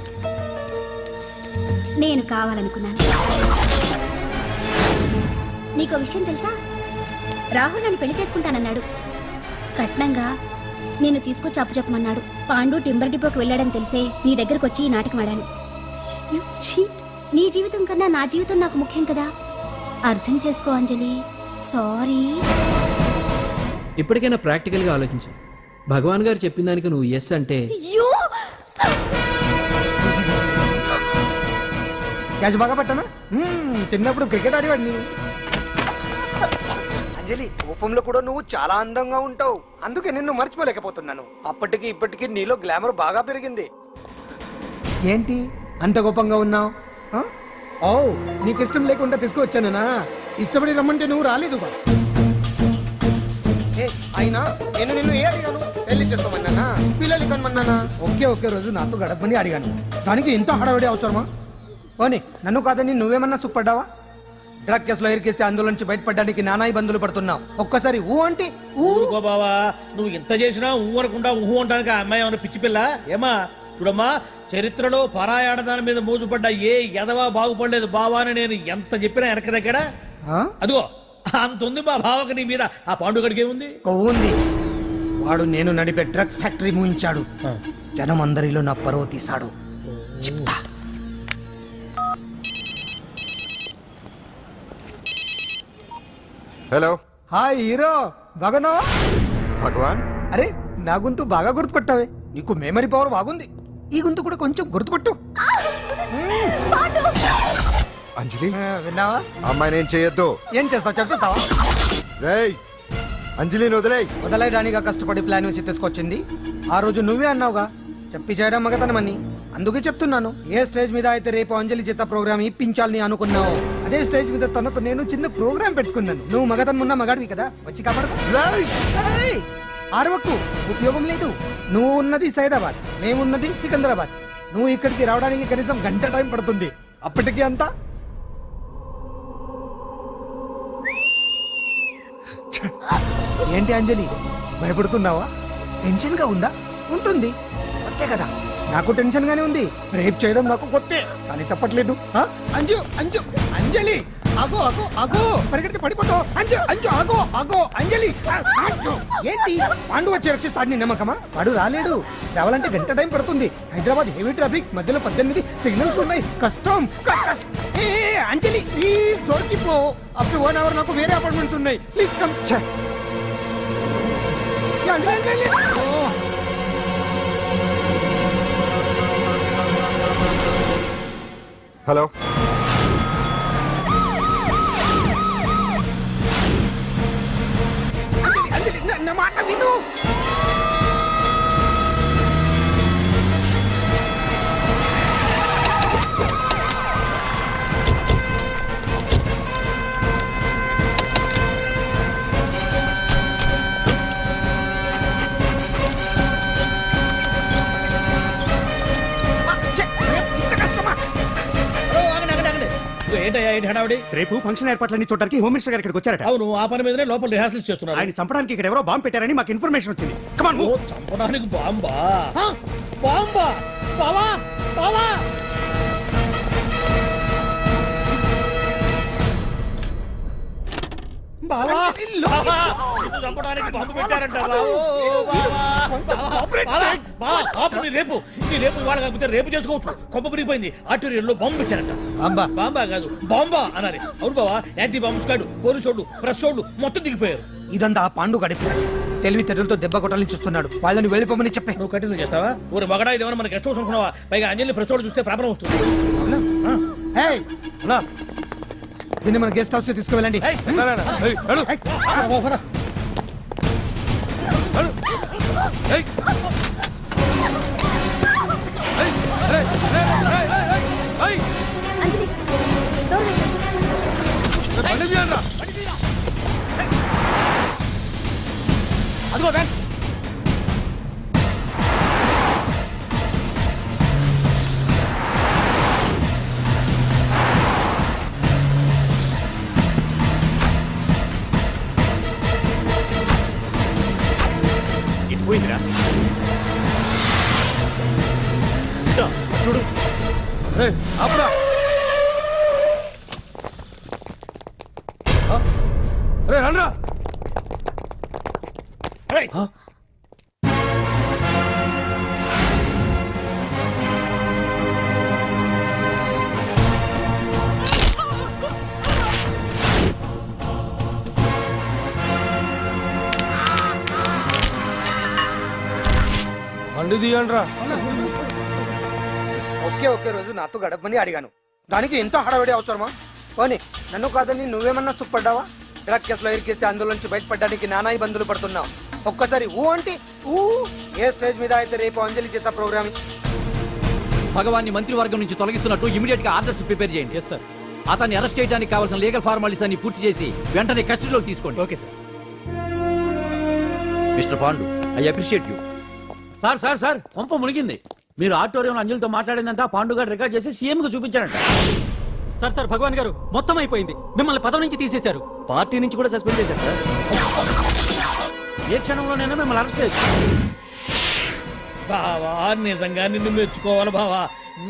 నేను కావాలనుకున్నాను. నీకో విషయం తెలుసా? రాహుల్ నన్ను పెళ్లి చేసుకుంటానన్నాడు. కట్నంగా నేను తీసుకొచ్చి అప్పు చెప్పమన్నాడు. పాండు టింబర్ డిపోకి వెళ్ళాడని తెలిసే నీ దగ్గరకు వచ్చి ఈ నాటకం ఆడాను. నీ జీవితం కన్నా నా జీవితం నాకు ముఖ్యం కదా, అర్థం చేసుకో అంజలి. సారీ. ఇప్పటికైనా ప్రాక్టికల్గా ఆలోచించు. భగవాన్ గారు చెప్పిన దానికి నువ్వు ఎస్ అంటే... క్యాచ్ బాగా పట్టానా? చిన్నప్పుడు క్రికెట్ ఆడేవాడిని. అంజలి, కోపంలో కూడా నువ్వు చాలా అందంగా ఉంటావు. అందుకే నిన్ను మర్చిపోలేకపోతున్నాను. అప్పటికి ఇప్పటికి నీలో గ్లామర్ బాగా పెరిగింది. ఏంటి అంత కోపంగా ఉన్నావు? ఓ, నీకు ఇష్టం లేకుండా తీసుకువచ్చానా? ఇష్టపడి రమ్మంటే నువ్వు రాలేదుగా. అయినా నేను నిన్ను ఏ అడిగాను? పెళ్లి చేసుకోమన్నానా, పిల్లలు కనమన్నానా? ఒకే రోజు నాతో గడపని అడిగాను. దానికి ఇంత హడావిడి అవసరమా? ఓనే, నన్ను కాదని నువ్వేమన్నా సుఖపడ్డావా? డ్రగ్ కేసులో ఇరికిస్తే అందులో నుంచి బయటపడడానికి నానా ఇబ్బందులు పడుతున్నావు. ఒక్కసారి ఊ అంటే ఊరుకో బావా, నువ్వు ఎంత చేసినా ఊ అనకుండా ఊహు అంటానికి ఆ అమ్మాయి ఏమన్నా పిచ్చి పిల్ల ఏమా? చూడమ్మా, చరిత్రలో పరాయాడదాని మీద మోజుపడ్డ ఏ ఎదవా బాగుపడలేదు బావా అని నేను ఎంత చెప్పినా వెనక దగ్గర. అదిగో అంత ఉంది మా బావకు నీ మీద. ఆ పాండుగడికి ఏముంది? ఉంది. వాడు నేను నడిపే డ్రగ్స్ ఫ్యాక్టరీ మూయించాడు. జనం అందరిలో నా పరువు తీశాడు. చెప్తా. హలో. హాయ్ హీరో, బాగున్నావా? భగవాన్, అరే నా గొంతు బాగా గుర్తుపట్టావే. నీకు మెమరీ పవర్ బాగుంది. ఈ గొంతు కూడా కొంచెం గుర్తుపట్టు. అంజలి, విన్నావా? అమ్మాయిని ఏం చేయొద్దు. ఏం చేస్తావు చెప్పేస్తావా? రేయ్, అంజలిని వదలయడానిగా కష్టపడి ప్లాన్ వేసి తీసుకొచ్చింది. ఆ రోజు నువ్వే అన్నావుగా చెప్పి చేయడం మగతనమని. అందుకే చెప్తున్నాను. ఏ స్టేజ్ మీద అయితే రేపు అంజలి చేత ప్రోగ్రామ్ ఇప్పించాలని అనుకున్నావు, అదే స్టేజ్ మీద తనకు నేను చిన్న ప్రోగ్రామ్ పెట్టుకున్నాను. నువ్వు మగతనం ఉన్న మగాడివి కదా, వచ్చి కాపాడు. ఆరవకు, ఉపయోగం లేదు. నువ్వు ఉన్నది సైదాబాద్, మేమున్నది సికింద్రాబాద్. నువ్వు ఇక్కడికి రావడానికి కనీసం గంట టైం పడుతుంది. అప్పటికి అంతా ఏంటి అంజలి భయపడుతున్నావా? టెన్షన్ గా ఉందా? ఉంటుంది, అంతే కదా. నాకు టెన్షన్ గానే ఉంది. రేప్ చేయడం నాకు కొత్తే, కానీ తప్పట్లేదు. అంజు అంజు అంజలి ఆగో ఆగో ఆగో, పరిగెడితే పడిపోతావు. అంజు అంజు ఆగో ఆగో అంజలి. అంజు ఏంటి పాండు వచ్చి రక్షిస్తాడు నీ నమ్మకమా? వాడు రాలేడు. రావాలంటే గంట టైం పడుతుంది. హైదరాబాద్ హెవీ ట్రాఫిక్, మధ్యలో 18 సిగ్నల్స్ ఉన్నాయి. కష్టం. ఏ అంజలి ప్లీజ్ దొరికిపో. అప్పుడు 1 అవర్ నాకు వేరే అపార్ట్మెంట్స్ ఉన్నాయి. Please come. Anjali Anjali hello, నా మాట విను. ఏంటయ్యా ఏంటి హడావుడి? రేపు ఫంక్షన్ ఏర్పాట్లన్నీ చూడడానికి హోమ్ మినిస్టర్ గారు ఇక్కడికి వచ్చారట. అవును, ఆ పని మీదనే లోపల రిహార్సల్స్ చేస్తున్నారు. ఆయన చంపడానికి ఇక్కడ ఎవరో బాంబు పెట్టారని మాకు ఇన్ఫర్మేషన్ వచ్చింది. కమాన్ ఓ, చంపడానికి బాంబా? బాంబా? బావా బావా బావా, బావా, నిన్ను చంపడానికి బాంబు పెట్టారంట. రేపు ఇవాళ కాకపోతే రేపు చేసుకోవచ్చు. కొమ్మ పిరిగిపోయింది. ఆర్టీరియల్లో బాంబు పెట్టారంట. బాంబా? బాంబా కాదు, బాంబా అన్నారు. అవును బావా, యాంటీ బాంబు స్క్వాడ్, పోలీసు వాళ్ళు, ప్రెస్ వాళ్ళు మొత్తం దిగిపోయారు. ఇదంతా పాండు గడిపి తెలివితేటలతో దెబ్బ కొట్టాలని చూస్తున్నాడు. వాళ్ళని వెళ్ళిపోమని చెప్పే. నువ్వు కంటిన్యూ చేస్తావా? ఊరి మగడా ఇదేమన్నా మన గెస్ట్ హౌస్ అనుకున్నావా? పైగా అంజలి ప్రెస్ వాళ్ళు చూస్తే ప్రాబ్లం వస్తుంది. దీన్ని మన గెస్ట్ హౌస్ తీసుకువెళ్ళండి. అంజలి డోర్ వేసేయ్. అదిగో వ్యాన్. ఇది పోయిందిరా. చూడు అప్పుడా రండ్రా. బండి తీయండ్రా. ఒకే రోజు నాతో గడపని అడిగాను, దానికి ఎంతో హడావిడి అవసరమా? పోనీ నన్ను కాదని నువ్వేమన్నా సుఖపడ్డావా? డ్రగ్ కేసులో ఇరికిస్తే అందులోంచి బయటపడడానికి నానా ఇబ్బందులు పడుతున్నావు. ఒక్కసారి ఊ అంటే ఊ. ఏ స్టేజ్ మీద అయితే రేపు అంజలి చేసే ప్రోగ్రామ్. భగవాన్ని మంత్రివర్గం నుంచి తొలగిస్తున్నట్టు ఇమీడియట్ గా ఆర్డర్స్ ప్రిపేర్ చేయండి. Yes sir. అతన్ని అరెస్ట్ చేయడానికి కావాల్సిన లీగల్ ఫార్మాలిటీస్ అన్ని పూర్తి చేసి వెంటనే కస్టడీలోకి తీసుకోండి. Okay sir. Mister Pandu, I appreciate you. Sir sir sir, కొంప మునిగింది. మీరు ఆడిటోరియంలో అంజలితో మాట్లాడిందంతా పాండు గారు రికార్డ్ చేసి సీఎం కు చూపించారంట. సార్ సార్, భగవాన్ గారు మొత్తం అయిపోయింది. మిమ్మల్ని పదవి నుంచి తీసేశారు. పార్టీ నుంచి కూడా సస్పెండ్ చేశారు సార్. ఏ క్షణంలోనైనా మిమ్మల్ని అరెస్ట్ చేయొచ్చు. బావా, నిజంగా నిన్ను మెచ్చుకోవాలి బావా.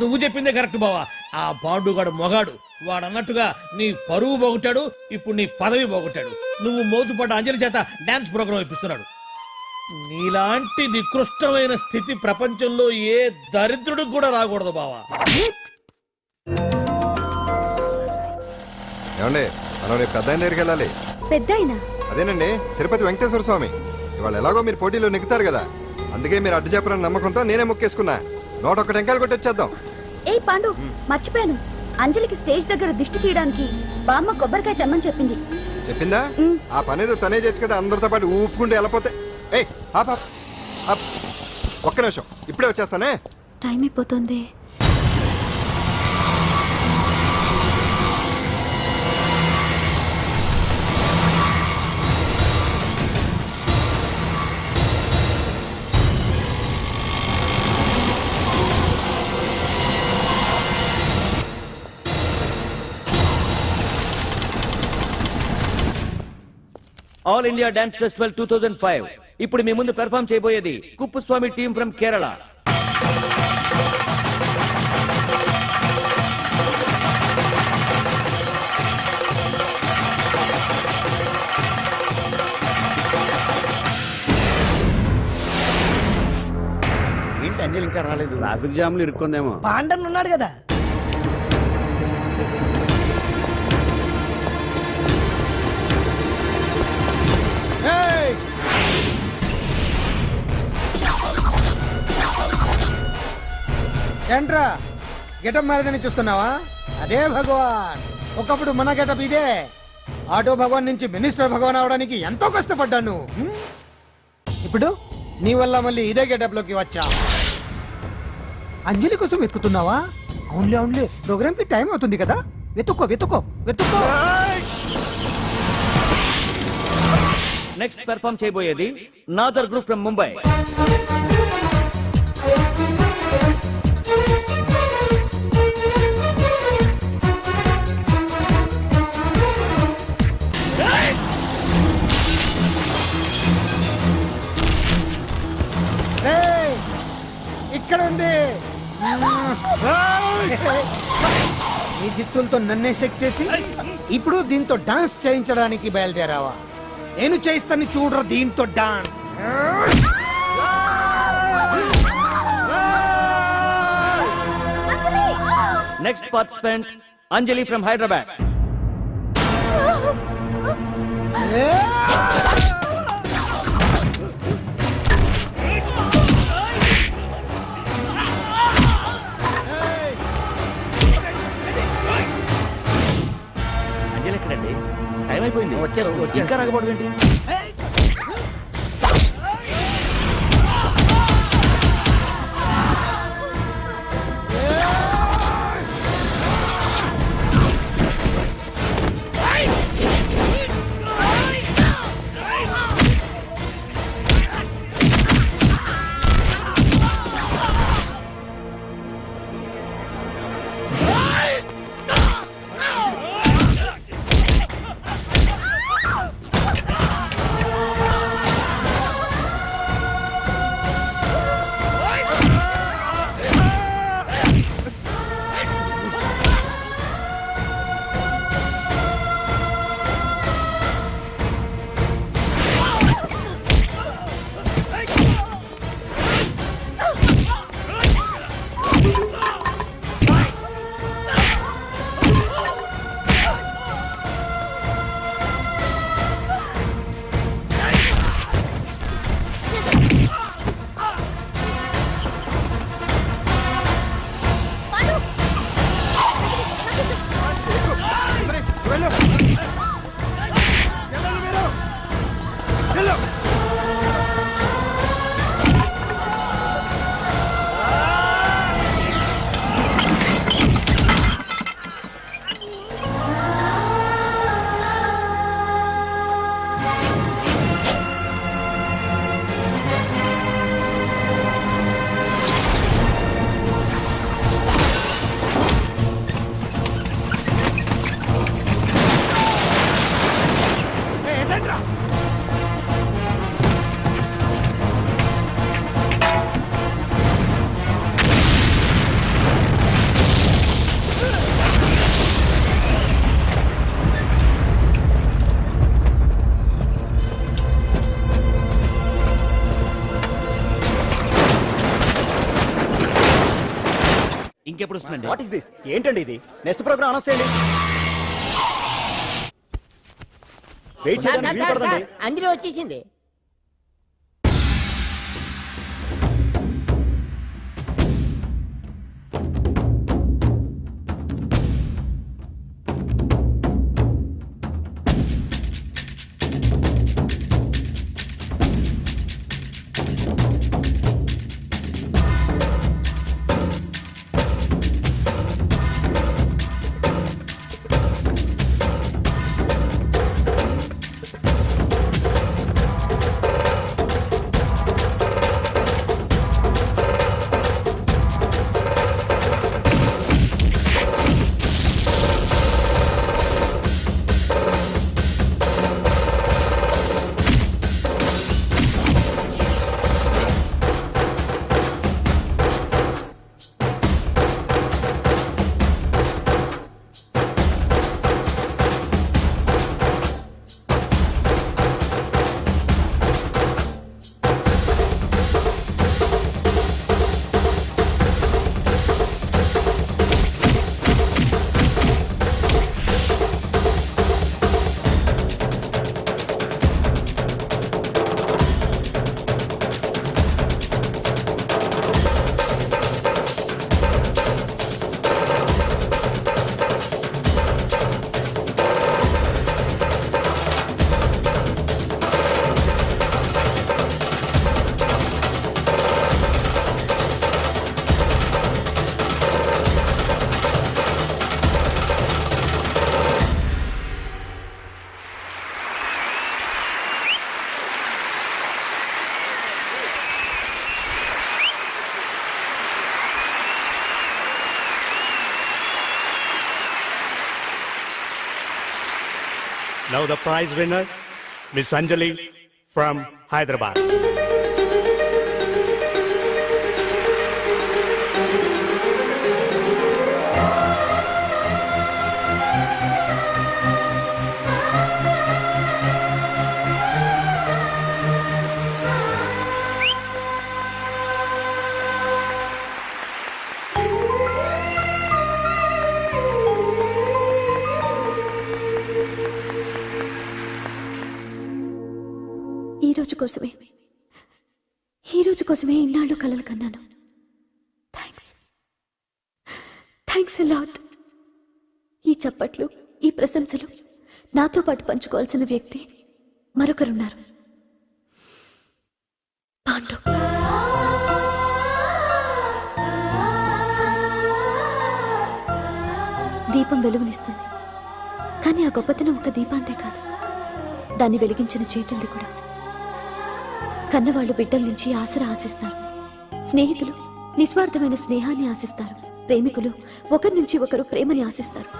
నువ్వు చెప్పిందే కరెక్ట్ బావా. ఆ పాండుగాడు మొగాడు. వాడు అన్నట్టుగా నీ పరువు పోగొట్టాడు, ఇప్పుడు నీ పదవి పోగొట్టాడు. నువ్వు మోతుపడ్డ అంజలి చేత డాన్స్ ప్రోగ్రాం ఇప్పిస్తున్నాడు. నీలాంటి నికృష్టమైన స్థితి ప్రపంచంలో ఏ దరిద్రుడికి కూడా రాకూడదు బావా. ఏమండి, మనం రేపు పెద్ద ఆయన దగ్గరికి వెళ్ళాలి. పెద్దాయనా? అదేనండి, తిరుపతి వెంకటేశ్వర స్వామి. ఇవాళ ఎలాగో మీరు పోటీలో నెగ్గుతారు కదా, అందుకే మీరు అడ్డు చెప్పరని నమ్మకంతో నేనే మొక్కేసుకున్నా. 101 టెంకాయలు కొట్టొచ్చేద్దాం. ఏ పాండు, మర్చిపోయాను. అంజలికి స్టేజ్ దగ్గర దిష్టి తీయడానికి బామ్మ కొబ్బరికాయ తెమ్మని చెప్పింది. చెప్పిందా? ఆ పనేదో తనే చేయొచ్చు కదా, అందరితో పాటు ఊపుకుంటూ వెళ్ళపోతే. ఏయ్ ఒక్క నిమిషం, ఇప్పుడే వచ్చేస్తానే. టైం అయిపోతుంది. All India dance festival 2005. ఇప్పుడు మీ ముందు పెర్ఫామ్ చేయబోయేది కుప్పుస్వామి టీమ్ ఫ్రమ్ కేరళ. ఏంటి అంజలి ఇంకా రాలేదు? ట్రాఫిక్ జామ్ లో ఇరుక్కుందేమో. పాండన్ ఉన్నాడు కదా. ఏంట్రా గెటప్ మారదని చూస్తున్నావా? అదే భగవాన్. ఒకప్పుడు మన గెటప్ ఇదే. ఆటో భగవాన్ నుంచి మినిస్టర్ భగవాన్ అవడానికి ఎంతో కష్టపడ్డాను. ఇప్పుడు నీ వల్ల మళ్ళీ ఇదే గెటప్ లోకి వచ్చా. అంజలి కోసం వెతుకుతున్నావా? అవునులే అవునులే, ప్రోగ్రామ్ కి టైం అవుతుంది కదా. వెతుక్కో వెతుక్కో వెతుక్కో. నెక్స్ట్ పెర్ఫామ్ చేయబోయేది నాదర్ గ్రూప్ ఫ్రమ్ ముంబై. ఇక్కడ ఉంది. ఈ జిత్తులతో నన్నే చెక్ చేసి ఇప్పుడు దీంతో డాన్స్ చేయించడానికి బయలుదేరావా? నేను చేయిస్తాను చూడరా దీంతో dance. Next participant Anjali from Hyderabad. Anjali ఎక్కడండి? టైం అయిపోయింది. వచ్చేస్తుంది. ఇంకా రాకపోవడం ఏంటి? ఇంకెప్పుడు వస్తుందండి? What is this? ఏంటండి ఇది? నెక్స్ట్ ప్రోగ్రామ్ అనౌన్స్ చేయండి. వెయిట్ చేయడానికి వీలు పడదండి. అందులో వచ్చేసింది. Now the prize winner, Miss Anjali from Hyderabad. ఈ రోజు కోసమే ఇన్నాళ్ళు కలలు కన్నాను. Thanks a lot. ఈ చప్పట్లు, ఈ ప్రశంసలు నాతో పాటు పంచుకోవాల్సిన వ్యక్తి మరొకరున్నారు. పాండు. దీపం వెలుగునిస్తుంది, కానీ ఆ గొప్పతనం ఒక దీపాంతే కాదు, దాన్ని వెలిగించిన చేతులది కూడా. కన్నవాళ్లు బిడ్డల నుంచి ఆసరా ఆశిస్తారు, స్నేహితులు నిస్వార్థమైన స్నేహాన్ని ఆశిస్తారు, ప్రేమికులు ఒకరి నుంచి ఒకరు ప్రేమని ఆశిస్తారు.